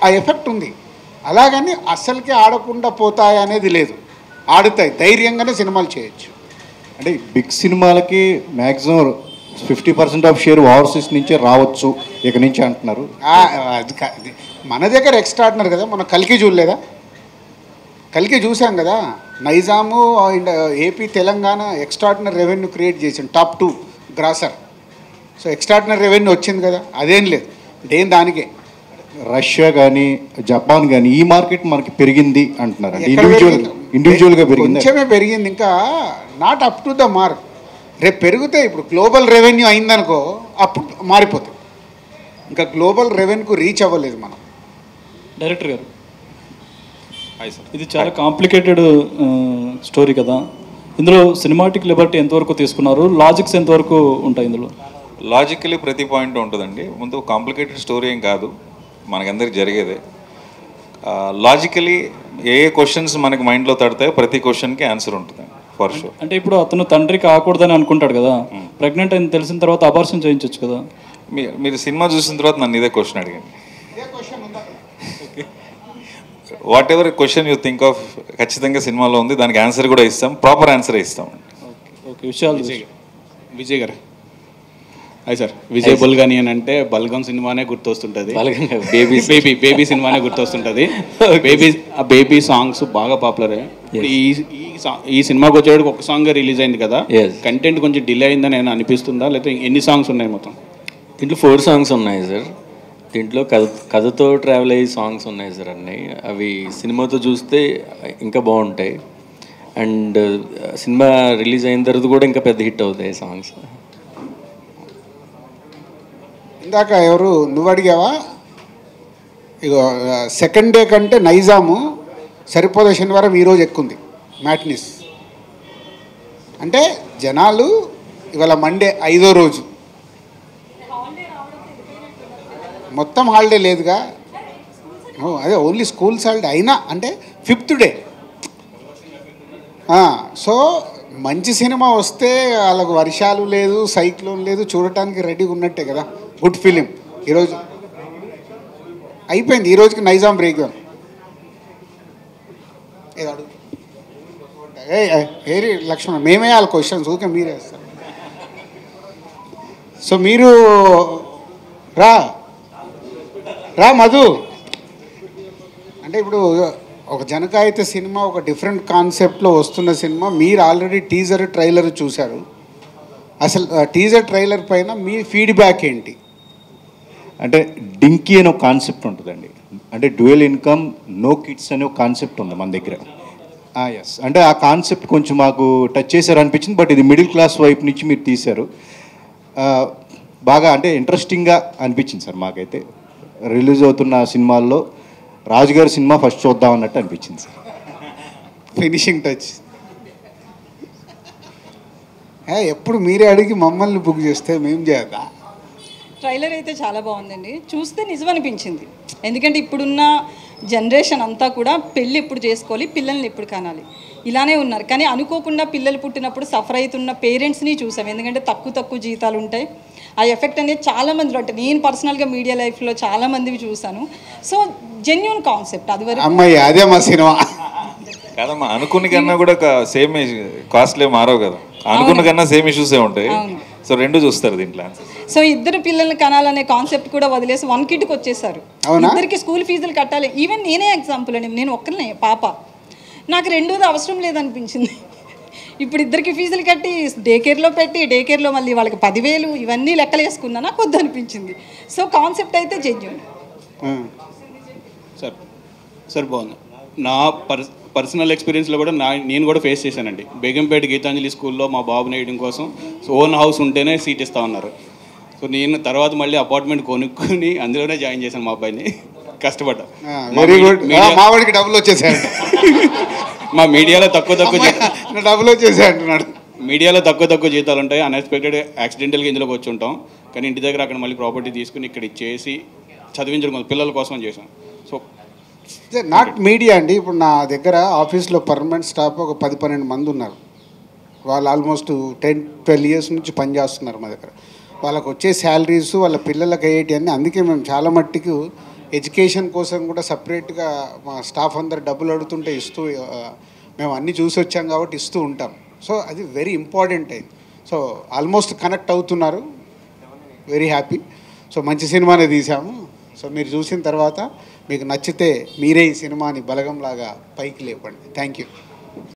[SPEAKER 1] ఆ ఎఫెక్ట్ ఉంది. అలాగని అస్సలకి ఆడకుండా పోతాయి అనేది లేదు, ఆడుతాయి. ధైర్యంగానే సినిమాలు చేయొచ్చు.
[SPEAKER 14] అంటే బిగ్ సినిమాలకి మ్యాక్సిమం 50% ఆఫ్ షేర్ ఓవర్సీస్ నుంచే రావచ్చు ఇక నుంచి అంటున్నారు.
[SPEAKER 1] అది మన దగ్గర ఎక్స్ట్రాడినరీ కదా. మన కల్కి చూడలేదా? కల్కి చూసాం కదా. Nizam AP Telangana extraordinary revenue create చేసింది, top 2 grosser. So extraordinary revenue వచ్చింది కదా. అదేం లేదు, దానికే
[SPEAKER 14] రష్యా కానీ జపాన్ కానీ ఈ మార్కెట్ మనకి పెరిగింది అంటున్నారు.
[SPEAKER 1] ఎక్కడ పెరిగింది?
[SPEAKER 14] ఇండివిజువల్గా పెరిగింది.
[SPEAKER 1] కొంచెమే పెరిగింది, ఇంకా not up to the mark. రేపు పెరిగితే ఇప్పుడు గ్లోబల్ రెవెన్యూ అయిందనుకో అప్పుడు మారిపోతుంది. ఇంకా గ్లోబల్ రెవెన్యూకు రీచ్ అవ్వలేదు మనం.
[SPEAKER 15] డైరెక్టర్ గారు, ఇది చాలా కాంప్లికేటెడ్ స్టోరీ కదా, ఇందులో సినిమాటిక్ లిబర్టీ ఎంతవరకు తీసుకున్నారు, లాజిక్స్ ఎంతవరకు ఉంటాయి ఇందులో?
[SPEAKER 7] లాజికలీ ప్రతి పాయింట్ ఉంటుందండి. ముందు కాంప్లికేటెడ్ స్టోరీ ఏం కాదు, మనకందరికి జరిగేదే. లాజికలీ ఏ క్వశ్చన్స్ మనకి మైండ్లో తడతాయో ప్రతి క్వశ్చన్కి ఆన్సర్ ఉంటుంది ఫర్ షూర్.
[SPEAKER 15] అంటే ఇప్పుడు అతను తండ్రి కాకూడదని అనుకుంటాడు కదా, ప్రెగ్నెంట్ అని తెలిసిన తర్వాత అబార్షన్ చేయించవచ్చు కదా.
[SPEAKER 7] మీరు సినిమా చూసిన తర్వాత నన్ను ఇదే క్వశ్చన్ అడిగాను. What ever question you think of ఖచ్చితంగా సినిమాలో ఉంది, దానికి ఆన్సర్ కూడా ఇస్తాం, ప్రాపర్ ఆన్సర్ ఇస్తాం.
[SPEAKER 15] ఓకే, విషయాలు
[SPEAKER 10] విజయ్ గారు. అయ్యి సార్, విజయ్ బుల్గని అని అంటే బల్గం సినిమానే గుర్తొస్తుంటుంది, బేబీ సినిమానే గుర్తొస్తుంటుంది. బేబీ సాంగ్స్ బాగా పాపులర్. ఈ సినిమాకి వచ్చేటికి ఒక సాంగ్ రిలీజ్ అయింది కదా, కంటెంట్ కొంచెం డిలే అయిందని నేను అనిపిస్తుందా, లేకపోతే ఎన్ని సాంగ్స్ ఉన్నాయి మొత్తం?
[SPEAKER 4] దీంట్లో 4 సాంగ్స్ ఉన్నాయి సార్. దీంట్లో కథతో ట్రావెల్ అయ్యే సాంగ్స్ ఉన్నాయి సార్ అన్నీ. అవి సినిమాతో చూస్తే ఇంకా బాగుంటాయి. అండ్ సినిమా రిలీజ్ అయిన తర్వాత కూడా ఇంకా పెద్ద హిట్ అవుతాయి సాంగ్స్.
[SPEAKER 1] ఇందాక ఎవరు నువ్వు అడిగావా? ఇగో సెకండ్ డే కంటే నైజాము సరిపోదే శనివారం ఈరోజు ఎక్కుంది మ్యాట్నిస్. అంటే జనాలు ఇవాళ మండే 5వ రోజు, మొత్తం హాలిడే లేదుగా. అదే ఓన్లీ స్కూల్స్ హాలిడే అయినా అంటే 5th డే. సో మంచి సినిమా వస్తే వాళ్ళకు వర్షాలు లేదు, సైక్లోన్ లేదు, చూడటానికి రెడీగా ఉన్నట్టే కదా. గుడ్ ఫిలిం ఈరోజు అయిపోయింది. ఈ రోజుకి నైజాం బ్రేక్ డౌన్. ఏదో అడుగు ఏరి లక్ష్మణ్, మేమే వాళ్ళ క్వశ్చన్స్ ఊరికే మీరే వేస్తారు. సో మీరు రా మధు. అంటే ఇప్పుడు ఒక జనకాయిత సినిమా ఒక డిఫరెంట్ కాన్సెప్ట్లో వస్తున్న సినిమా. మీరు ఆల్రెడీ టీజర్ ట్రైలర్ చూశారు. అసలు టీజర్ ట్రైలర్ పైన మీ ఫీడ్బ్యాక్ ఏంటి?
[SPEAKER 14] అంటే డింకీ అనే ఒక కాన్సెప్ట్ ఉంటుందండి. అంటే డ్యూయల్ ఇన్కమ్ నో కిడ్స్ అనే ఒక కాన్సెప్ట్ ఉంది మన దగ్గర. ఎస్, అంటే ఆ కాన్సెప్ట్ కొంచెం మాకు టచ్ చేశారు అనిపించింది. బట్ ఇది మిడిల్ క్లాస్ వైపు నుంచి మీరు తీశారు. బాగా అంటే ఇంట్రెస్టింగ్గా అనిపించింది సార్ మాకైతే. రిలీజ్ అవుతున్న సినిమాల్లో రాజుగారి సినిమా ఫస్ట్ చూద్దాం అన్నట్టు అనిపించింది సార్.
[SPEAKER 1] Finishing touch. ఎప్పుడు మీరే అడిగి మమ్మల్ని బుక్ చేస్తే మేము చేద్దా?
[SPEAKER 8] ట్రైలర్ అయితే చాలా బాగుందండి, చూస్తే నిజం అనిపించింది. ఎందుకంటే ఇప్పుడున్న జనరేషన్ అంతా కూడా పెళ్ళి ఎప్పుడు చేసుకోవాలి, పిల్లల్ని ఎప్పుడు కనాలి, ఇలానే ఉన్నారు. కానీ అనుకోకుండా పిల్లలు పుట్టినప్పుడు సఫర్ అవుతున్న పేరెంట్స్ని చూసాం. ఎందుకంటే తక్కువ జీతాలు ఉంటాయి. ఆ ఎఫెక్ట్ అనేది చాలామందిలో అంటే నేను పర్సనల్గా మీడియా లైఫ్లో చాలామందివి చూశాను. So genuine concept. అది వరకు
[SPEAKER 1] అమ్మాయి అదే మా సినిమా
[SPEAKER 7] కాదమ్మా, అనుకున్న కన్నా కూడా సేమ్ కాస్ట్లే మారవు కదా, అనుకున్న కన్నా సేమ్ ఇష్యూసే ఉంటాయి. సో రెండు చూస్తారు దీంట్లో.
[SPEAKER 8] సో ఇద్దరు పిల్లల్ని కనాలనే కాన్సెప్ట్ కూడా వదిలేసి 1 కిడ్కి వచ్చేసారు. ఇద్దరికి స్కూల్ ఫీజులు కట్టాలి. ఈవెన్ నేనే ఎగ్జాంపుల్ అండి, నేను ఒక్కరినే పాప, నాకు రెండోది అవసరం లేదనిపించింది. ఇప్పుడు ఇద్దరికి ఫీజులు కట్టి డే కేర్లో పెట్టి డే కేర్లో మళ్ళీ వాళ్ళకి 10,000 ఇవన్నీ లెక్కలు వేసుకున్నా నాకు వద్దు అనిపించింది. సో కాన్సెప్ట్ అయితే జెన్యూన్.
[SPEAKER 10] సార్ బాగుంది. నా పర్సనల్ ఎక్స్పీరియన్స్లో కూడా నేను కూడా ఫేస్ చేశానండి. బేగంపేట గీతాంజలి స్కూల్లో మా బాబుని వేయడం కోసం ఓన్ హౌస్ ఉంటేనే సీట్ ఇస్తా ఉన్నారు. సో నేను తర్వాత మళ్ళీ అపార్ట్మెంట్ కొనుక్కొని అందులోనే జాయిన్ చేశాను మా అబ్బాయిని. కష్టపడ్డా.
[SPEAKER 1] Very good. మా వాడికి డబ్బులు వచ్చేసాయి.
[SPEAKER 10] మా మీడియాలో తక్కువ
[SPEAKER 1] డబ్బులు వచ్చేసాయి అంటున్నాడు.
[SPEAKER 10] మీడియాలో తక్కువ జీతాలు ఉంటాయి. అన్ఎక్స్పెక్టెడ్ యాక్సిడెంటల్గా ఇందులోకి వచ్చి ఉంటాం. కానీ ఇంటి దగ్గర అక్కడ మళ్ళీ ప్రాపర్టీ తీసుకుని ఇక్కడ ఇచ్చేసి చదివించడం పిల్లల కోసం చేశాం. సో
[SPEAKER 1] నాట్ మీడియా అండి. ఇప్పుడు నా దగ్గర ఆఫీస్లో పర్మనెంట్ స్టాఫ్ ఒక 10-12 మంది ఉన్నారు. వాళ్ళు ఆల్మోస్ట్ 10-12 ఇయర్స్ నుంచి పనిచేస్తున్నారు మా దగ్గర. వాళ్ళకు వచ్చే శాలరీస్ వాళ్ళ పిల్లలకి అయ్యేటి అన్నీ. అందుకే మేము చాలా మట్టికి ఎడ్యుకేషన్ కోసం కూడా సపరేట్గా మా స్టాఫ్ అందరు డబ్బులు అడుగుతుంటే ఇస్తూ మేము అన్నీ చూసి వచ్చాం కాబట్టి ఇస్తూ ఉంటాం. సో అది వెరీ ఇంపార్టెంట్ అయింది. సో ఆల్మోస్ట్ కనెక్ట్ అవుతున్నారు. Very happy. సో మంచి సినిమానే తీసాము. సో మీరు చూసిన తర్వాత మీకు నచ్చితే మీరే ఈ సినిమాని బలగంలాగా పైకి లేపండి. Thank you.